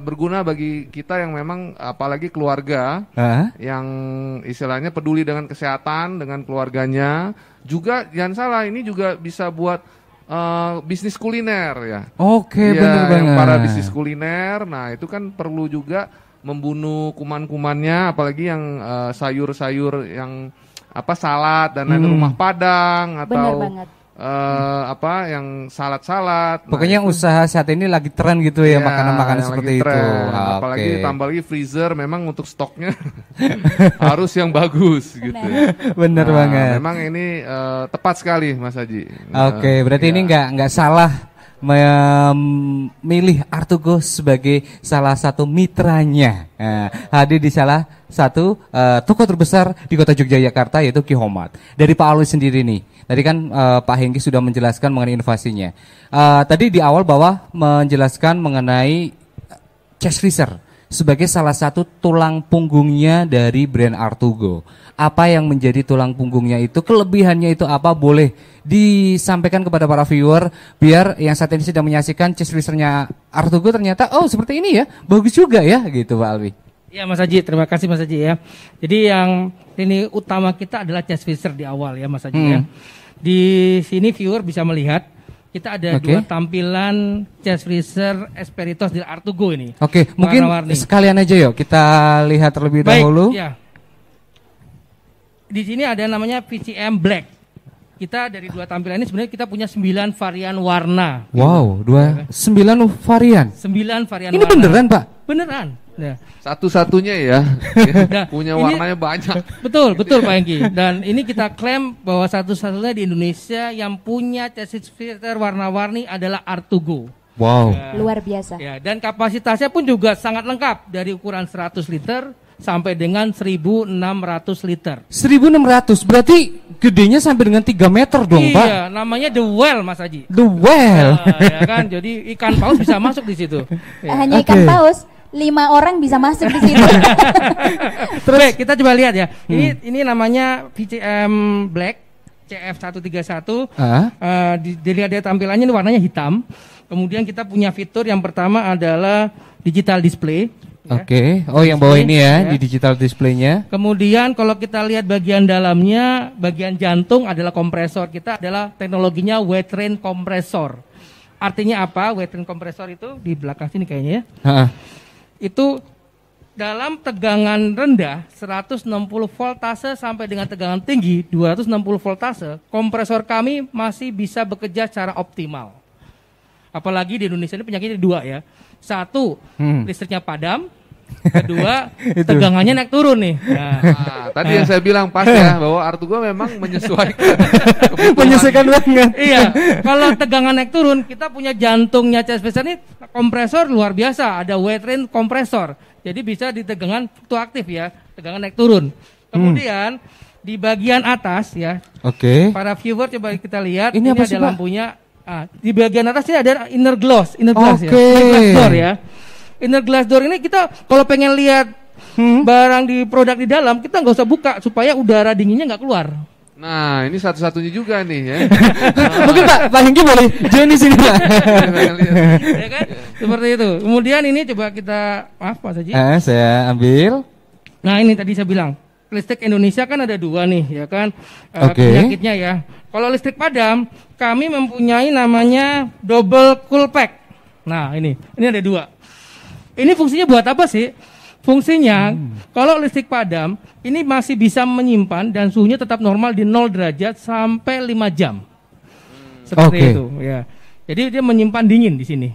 berguna bagi kita yang memang apalagi keluarga yang istilahnya peduli dengan kesehatan, dengan keluarganya. Juga jangan salah, ini juga bisa buat bisnis kuliner ya. Oke, ya, benar banget. Para bisnis kuliner, nah itu kan perlu juga membunuh kuman-kumannya, apalagi yang sayur-sayur yang salad dan lain rumah Padang atau yang salad-salad. Pokoknya nah, usaha saat ini lagi tren gitu ya, makanan-makanan seperti itu. Apalagi tambah lagi freezer memang untuk stoknya harus yang bagus gitu. Bener banget. Memang ini tepat sekali Mas Haji. Oke, berarti ini nggak salah memilih Artugo sebagai salah satu mitranya. Hadir di salah satu toko terbesar di kota Yogyakarta yaitu Ki-Homat. Dari Pak Alwi sendiri nih, tadi kan Pak Hengki sudah menjelaskan mengenai inovasinya. Tadi di awal bahwa menjelaskan mengenai chest freezer sebagai salah satu tulang punggungnya dari brand Artugo. Apa yang menjadi tulang punggungnya itu, kelebihannya itu apa, boleh disampaikan kepada para viewer biar yang saat ini sedang menyaksikan chest freezernya Artugo ternyata seperti ini ya, bagus juga ya gitu Pak Alwi. Ya Mas Haji, terima kasih Mas Haji ya. Jadi yang ini utama kita adalah chest freezer di awal ya Mas Haji ya. Di sini viewer bisa melihat kita ada dua tampilan chest freezer Esperitos di Artugo ini. Oke, mungkin sekalian aja yuk kita lihat terlebih dahulu. Ya. Di sini ada namanya VCM Black. Kita dari dua tampilan ini sebenarnya kita punya 9 varian warna. Wow, 9 varian. 9 varian ini warna. Ini beneran Pak? Beneran. Nah. Satu-satunya ya, punya warnanya banyak. Betul Pak Hengki. Dan ini kita klaim bahwa satu-satunya di Indonesia yang punya chassis freezer warna-warni adalah Artugo. Wow. Luar biasa. Ya, dan kapasitasnya pun juga sangat lengkap dari ukuran 100 liter sampai dengan 1.600 liter. 1.600 berarti gedenya sampai dengan 3 meter dong Pak? Iya, namanya The Well Mas Haji. The Well. Ya kan, jadi ikan paus bisa masuk di situ. Hanya ikan paus. 5 orang bisa masuk di situ. Terus kita coba lihat ya. Ini namanya VCM Black CF131. Dilihat dari tampilannya ini warnanya hitam. Kemudian kita punya fitur yang pertama adalah digital display. Oke. Yang bawah ini ya, di digital displaynya. Kemudian kalau kita lihat bagian dalamnya, bagian jantung adalah kompresor. Kita adalah teknologinya wet rain kompresor. Artinya apa? Wet rain kompresor itu di belakang sini kayaknya ya. Itu dalam tegangan rendah 160 voltase sampai dengan tegangan tinggi 260 voltase, kompresor kami masih bisa bekerja secara optimal. Apalagi di Indonesia ini penyakitnya 2 ya. 1, listriknya padam. 2, tegangannya naik turun nih. Tadi yang saya bilang pas ya, bahwa Artugo memang menyesuaikan. Menyesuaikan banget. Iya, kalau tegangan naik turun, kita punya jantungnya chest freezer ini kompresor luar biasa. Ada wet rain kompresor. Jadi bisa di tegangan fluktuatif ya, tegangan naik turun. Kemudian di bagian atas ya. Para viewer coba kita lihat. Ini ada lampunya. Di bagian atas ini ada inner glass ya. Inner glass door ya. Inner glass door ini kita kalau pengen lihat barang di produk di dalam, kita nggak usah buka supaya udara dinginnya nggak keluar. Nah, ini satu-satunya juga nih ya. Mungkin Pak Hengki boleh join di sini Pak. Ya kan? Seperti itu. Kemudian ini coba kita Pak Haji. Saya ambil. Nah, ini tadi saya bilang listrik Indonesia kan ada 2 nih ya kan. Penyakitnya ya. Kalau listrik padam, kami mempunyai namanya double cool pack. Nah, ini ada 2. Ini fungsinya buat apa sih? Fungsinya kalau listrik padam, ini masih bisa menyimpan dan suhunya tetap normal di 0 derajat sampai 5 jam. seperti itu ya. Jadi dia menyimpan dingin di sini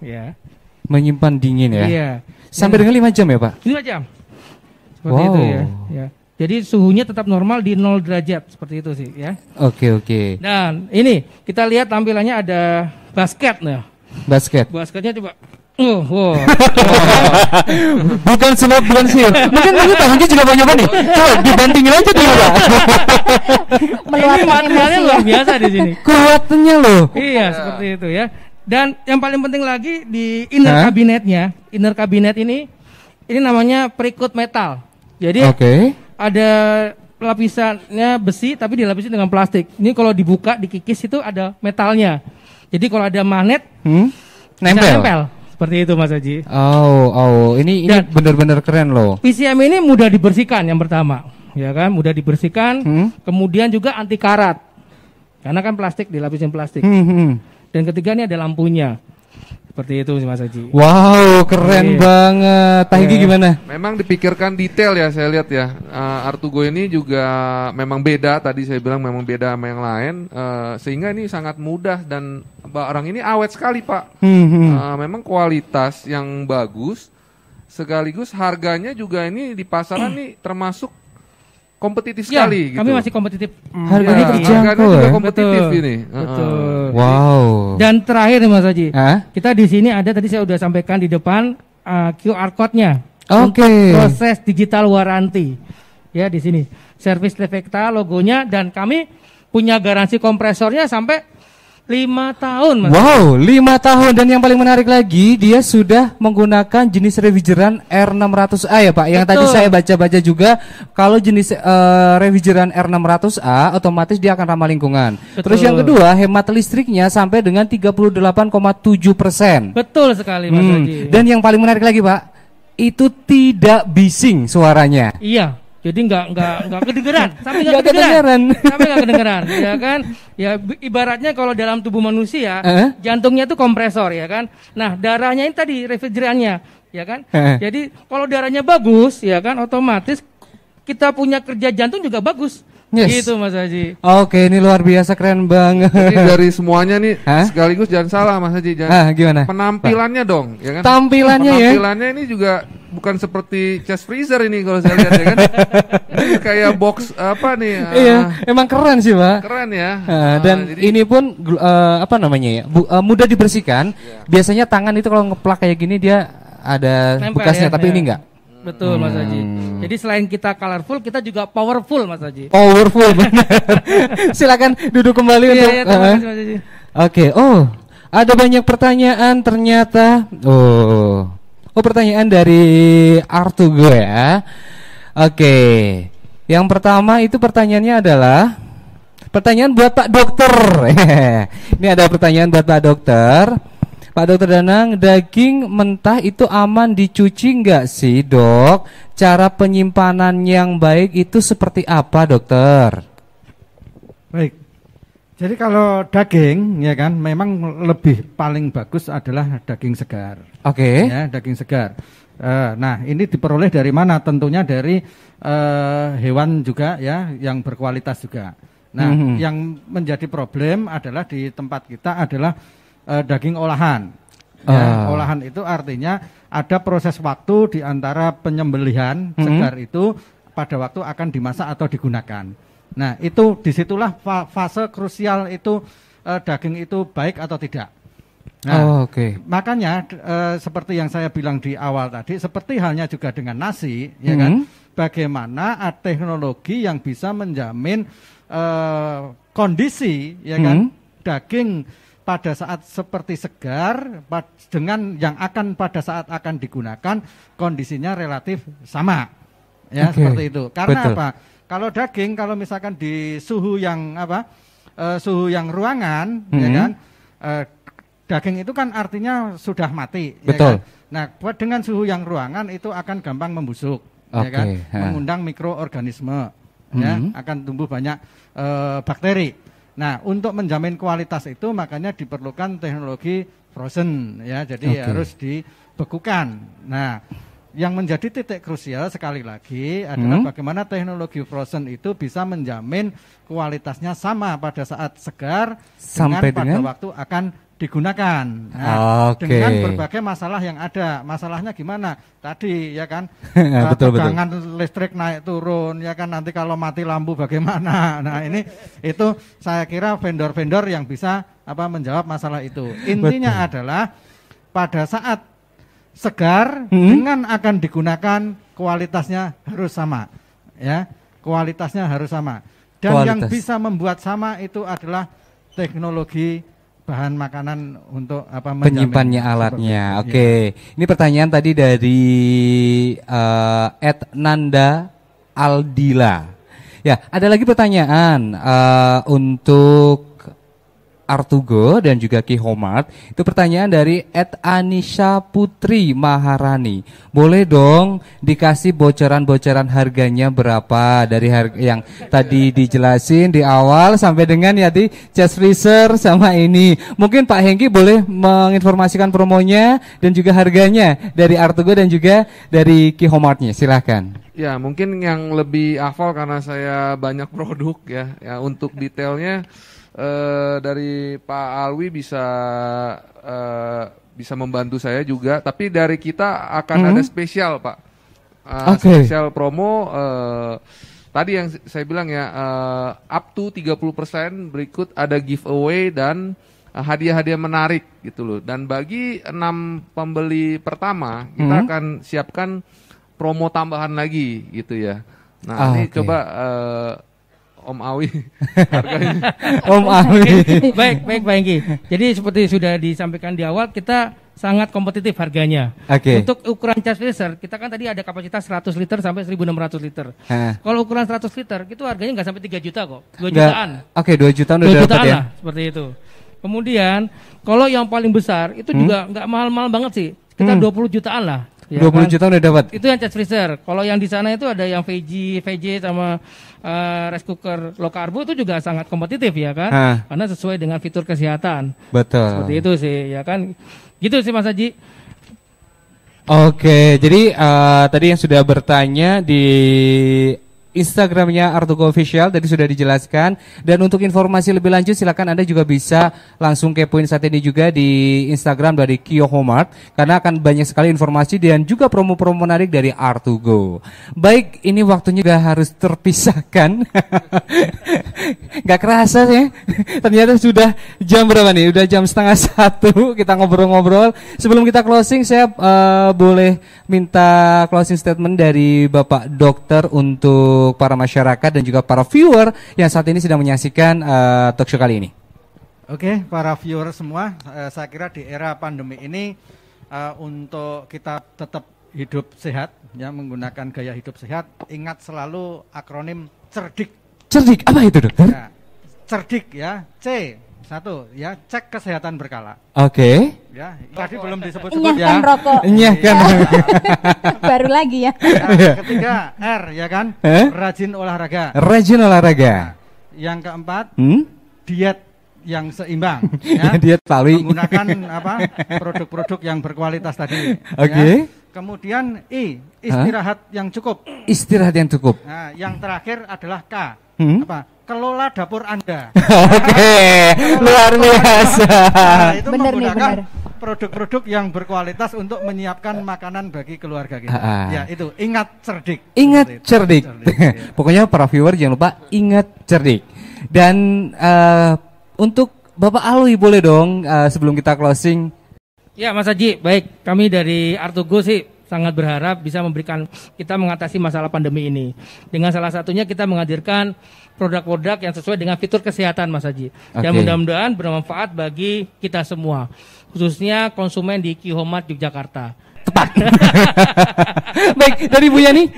ya. Menyimpan dingin ya. Iya. Sampai dengan 5 jam ya, Pak? 5 jam. Seperti itu ya. Jadi suhunya tetap normal di 0 derajat seperti itu sih ya. Oke. Dan ini kita lihat tampilannya ada basket nah. Basketnya coba. Bukan slot, bukan seal. Mungkin tangannya juga banyak nih. Coba dibantingin aja dulu, Pak. Ini materialnya luar biasa di sini. Kuatnya loh. Iya, seperti itu ya. Dan yang paling penting lagi di inner kabinetnya, inner kabinet ini namanya pre-coat metal. Jadi ada lapisannya besi tapi dilapisi dengan plastik. Ini kalau dibuka, dikikis itu ada metalnya. Jadi kalau ada magnet, nempel. Seperti itu Mas Haji. Ini benar-benar keren loh. PCM ini mudah dibersihkan yang pertama, ya kan? Mudah dibersihkan. Kemudian juga anti karat, karena kan plastik, dilapisin plastik. Dan ketiga ini ada lampunya. Seperti itu Mas Haji. Wow, keren banget. Tahigi gimana? Memang dipikirkan detail ya, saya lihat ya. Artugo ini juga memang beda. Tadi saya bilang memang beda sama yang lain. Sehingga ini sangat mudah dan barang ini awet sekali, Pak. Memang kualitas yang bagus. Sekaligus harganya juga ini di pasaran nih termasuk kompetitif sekali. Kami masih kompetitif. Harganya terjangkau juga kompetitif ini. Betul. Wow. Dan terakhir nih Mas Haji, kita di sini ada tadi saya udah sampaikan di depan QR code-nya. Proses digital waranti. Ya di sini. Service Trifecta logonya dan kami punya garansi kompresornya sampai 5 tahun Mas. Wow, 5 tahun. Dan yang paling menarik lagi, dia sudah menggunakan jenis refrigeran R600A ya Pak. Yang tadi saya baca-baca juga, kalau jenis refrigeran R600A otomatis dia akan ramah lingkungan. Terus yang kedua, hemat listriknya sampai dengan 38,7%. Betul sekali Mas Haji. Dan yang paling menarik lagi Pak, itu tidak bising suaranya. Iya. Jadi nggak kedengeran, sampai nggak kedengeran, ya kan? Ya ibaratnya kalau dalam tubuh manusia, jantungnya itu kompresor, ya kan? Nah darahnya ini tadi refrigerannya, ya kan? Jadi kalau darahnya bagus, ya kan, otomatis kita punya kerja jantung juga bagus. Gitu Mas Haji. Oke, ini luar biasa, keren banget. Jadi dari semuanya nih, sekaligus jangan salah Mas Haji, gimana? Penampilannya dong, ya kan? Penampilannya ini juga bukan seperti chest freezer ini kalau saya lihat ya kan. Ini kayak box apa nih? Iya, emang keren sih Pak. Keren ya. Dan ini pun mudah dibersihkan. Biasanya tangan itu kalau ngeplak kayak gini dia ada bekasnya, tapi ini enggak. Betul Mas Haji. Jadi selain kita colorful, kita juga powerful Mas Haji. Powerful benar. Silakan duduk kembali untuk. Terima kasih Mas Haji. Oke. Ada banyak pertanyaan ternyata. Pertanyaan dari Artugo ya. Oke. Yang pertama itu pertanyaannya adalah pertanyaan buat Pak Dokter. Ini ada pertanyaan buat Pak Dokter. Pak Dokter Danang, daging mentah itu aman dicuci nggak sih Dok? Cara penyimpanan yang baik itu seperti apa Dokter? Baik. Jadi kalau daging ya kan memang lebih paling bagus adalah daging segar. Ya, daging segar. Nah, ini diperoleh dari mana? Tentunya dari hewan juga ya yang berkualitas juga. Nah, yang menjadi problem adalah di tempat kita adalah daging olahan. Ya, olahan itu artinya ada proses waktu di antara penyembelihan segar itu pada waktu akan dimasak atau digunakan. Nah, itu disitulah fase krusial itu daging itu baik atau tidak. Nah, makanya seperti yang saya bilang di awal tadi, seperti halnya juga dengan nasi, ya kan? Bagaimana teknologi yang bisa menjamin kondisi, ya kan, daging pada saat seperti segar dengan yang akan pada saat akan digunakan kondisinya relatif sama, ya seperti itu. Karena apa? Kalau daging, kalau misalkan di suhu yang suhu yang ruangan, ya kan, daging itu kan artinya sudah mati, ya kan? Nah, dengan suhu yang ruangan itu akan gampang membusuk, ya kan, mengundang mikroorganisme, ya, akan tumbuh banyak bakteri. Nah, untuk menjamin kualitas itu makanya diperlukan teknologi frozen, ya, jadi harus dibekukan. Nah, yang menjadi titik krusial sekali lagi adalah bagaimana teknologi frozen itu bisa menjamin kualitasnya sama pada saat segar sampai pada waktu akan digunakan. Nah, dengan berbagai masalah yang ada. Masalahnya gimana? Tadi ya kan, tegangan listrik naik turun, ya kan, nanti kalau mati lampu bagaimana? Nah, itu saya kira vendor-vendor yang bisa menjawab masalah itu. Intinya adalah pada saat segar dengan akan digunakan kualitasnya harus sama, ya, kualitasnya harus sama. Dan yang bisa membuat sama itu adalah teknologi bahan makanan untuk penyimpannya alatnya. Oke. Ini pertanyaan tadi dari Nanda Aldila. Ya, ada lagi pertanyaan untuk Artugo dan juga Ki-Homart. Itu pertanyaan dari Anisha Putri Maharani. Boleh dong dikasih bocoran-bocoran harganya berapa dari harga yang tadi dijelasin di awal sampai dengan ya di chest freezer sama ini. Mungkin Pak Hengki boleh menginformasikan promonya dan juga harganya dari Artugo dan juga dari Ki-Homartnya. Silahkan. Ya, mungkin yang lebih hafal karena saya banyak produk ya untuk detailnya dari Pak Alwi bisa membantu saya juga, tapi dari kita akan ada spesial Pak, spesial promo tadi yang saya bilang ya, up to 30% berikut ada giveaway dan hadiah-hadiah menarik gitu loh. Dan bagi 6 pembeli pertama kita akan siapkan promo tambahan lagi gitu ya. Nah ini coba Om Awi harganya. Om Awi. Baik Pak Hengki. Jadi seperti sudah disampaikan di awal, kita sangat kompetitif harganya. Untuk ukuran chest freezer, kita kan tadi ada kapasitas 100 liter sampai 1.600 liter. Kalau ukuran 100 liter, itu harganya nggak sampai 3 juta kok. 2 jutaan. 2 jutaan udah dapat ya. Lah, seperti itu. Kemudian, kalau yang paling besar, itu juga nggak mahal-mahal banget sih. Sekitar 20 jutaan lah. Ya 20 juta udah dapat. Itu yang chest freezer. Kalau yang di sana itu ada yang VJ sama rice cooker low karbo, itu juga sangat kompetitif ya kan? Karena sesuai dengan fitur kesehatan. Betul. Seperti itu sih ya kan. Gitu sih Mas Haji. Oke, jadi tadi yang sudah bertanya di Instagramnya Artugo Official tadi sudah dijelaskan. Dan untuk informasi lebih lanjut silakan Anda juga bisa langsung kepoin saat ini juga di Instagram dari Ki-Homart, karena akan banyak sekali informasi dan juga promo-promo menarik dari Artugo. Baik, ini waktunya juga harus terpisahkan. Gak kerasa ya. Ternyata sudah jam berapa nih? Udah jam 12:30 kita ngobrol-ngobrol. Sebelum kita closing, saya boleh minta closing statement dari Bapak Dokter untuk para masyarakat dan juga para viewer yang saat ini sedang menyaksikan talk show kali ini. Oke, para viewer semua, saya kira di era pandemi ini untuk kita tetap hidup sehat, ya, menggunakan gaya hidup sehat, ingat selalu akronim CERDIK. CERDIK apa itu, Dokter? Ya, CERDIK ya, C1 ya, cek kesehatan berkala. Oke. Ya, tadi belum disebut-sebut ya. Rokok. Kan. Baru lagi ya. Ketiga R ya kan, rajin olahraga. Rajin olahraga. Nah, yang keempat, diet yang seimbang. Ya. Diet Pawi. Menggunakan produk-produk yang berkualitas tadi. Oke. Ya. Kemudian I, istirahat yang cukup. Istirahat yang cukup. Nah, yang terakhir adalah K. Kelola dapur Anda. Oke, luar biasa. Nah, itu bener menggunakan nih, produk-produk yang berkualitas untuk menyiapkan makanan bagi keluarga kita. Ya, itu ingat cerdik. Ingat cerdik. Pokoknya para viewer jangan lupa ingat cerdik. Dan untuk Bapak Alwi boleh dong sebelum kita closing. Ya Mas Haji, baik, kami dari Artugo sih sangat berharap bisa memberikan kita mengatasi masalah pandemi ini. Dengan salah satunya kita menghadirkan produk-produk yang sesuai dengan fitur kesehatan Mas Haji. Dan mudah-mudahan bermanfaat bagi kita semua, khususnya konsumen di Ki-Homart Yogyakarta. Tepat. Baik, dari Bu Yani.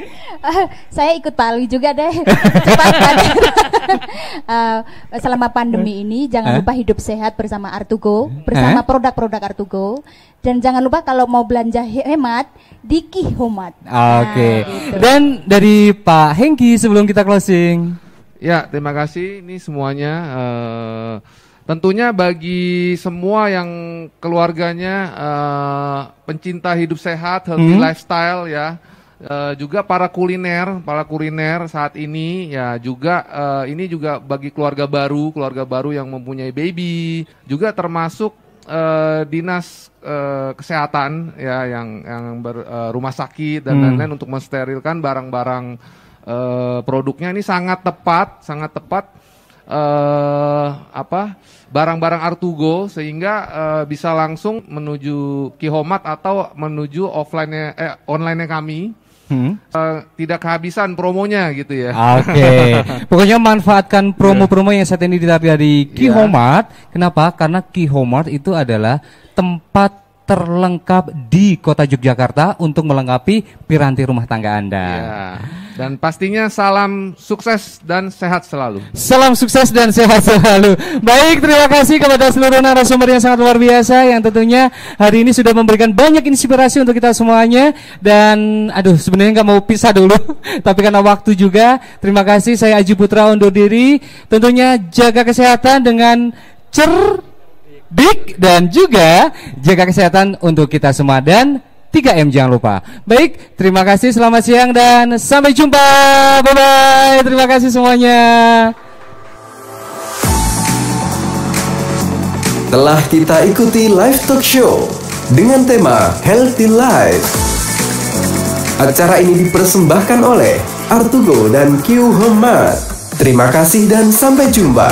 Saya ikut Pak Alwi juga deh. Cepat hadir. Selama pandemi ini jangan lupa hidup sehat bersama Artugo, bersama produk-produk Artugo, dan jangan lupa kalau mau belanja hemat di Ki-Homart. Oke. Gitu. Dan dari Pak Hengki sebelum kita closing. Ya, terima kasih. Ini semuanya tentunya bagi semua yang keluarganya pencinta hidup sehat, healthy lifestyle ya, juga para kuliner saat ini ya juga ini juga bagi keluarga baru yang mempunyai baby, juga termasuk dinas kesehatan ya yang rumah sakit dan lain-lain untuk mensterilkan barang-barang produknya. Ini sangat tepat barang-barang Artugo sehingga bisa langsung menuju Ki-Homart atau menuju online-nya kami. Tidak kehabisan promonya gitu ya. Oke. Pokoknya manfaatkan promo-promo yang saat ini ditarik dari Ki-Homart. Kenapa? Karena Ki-Homart itu adalah tempat terlengkap di Kota Yogyakarta untuk melengkapi piranti rumah tangga Anda. Ya. Dan pastinya salam sukses dan sehat selalu. Salam sukses dan sehat selalu. Baik, terima kasih kepada seluruh narasumber yang sangat luar biasa yang tentunya hari ini sudah memberikan banyak inspirasi untuk kita semuanya. Dan sebenarnya nggak mau pisah dulu, tapi karena waktu juga. Terima kasih, saya Aji Putra undur diri. Tentunya jaga kesehatan dengan cerdik dan juga jaga kesehatan untuk kita semua dan 3M jangan lupa. Baik, terima kasih, selamat siang dan sampai jumpa. Bye-bye, terima kasih semuanya. Telah kita ikuti live talk show dengan tema Healthy Life. Acara ini dipersembahkan oleh Artugo dan Ki-Homart. Terima kasih dan sampai jumpa.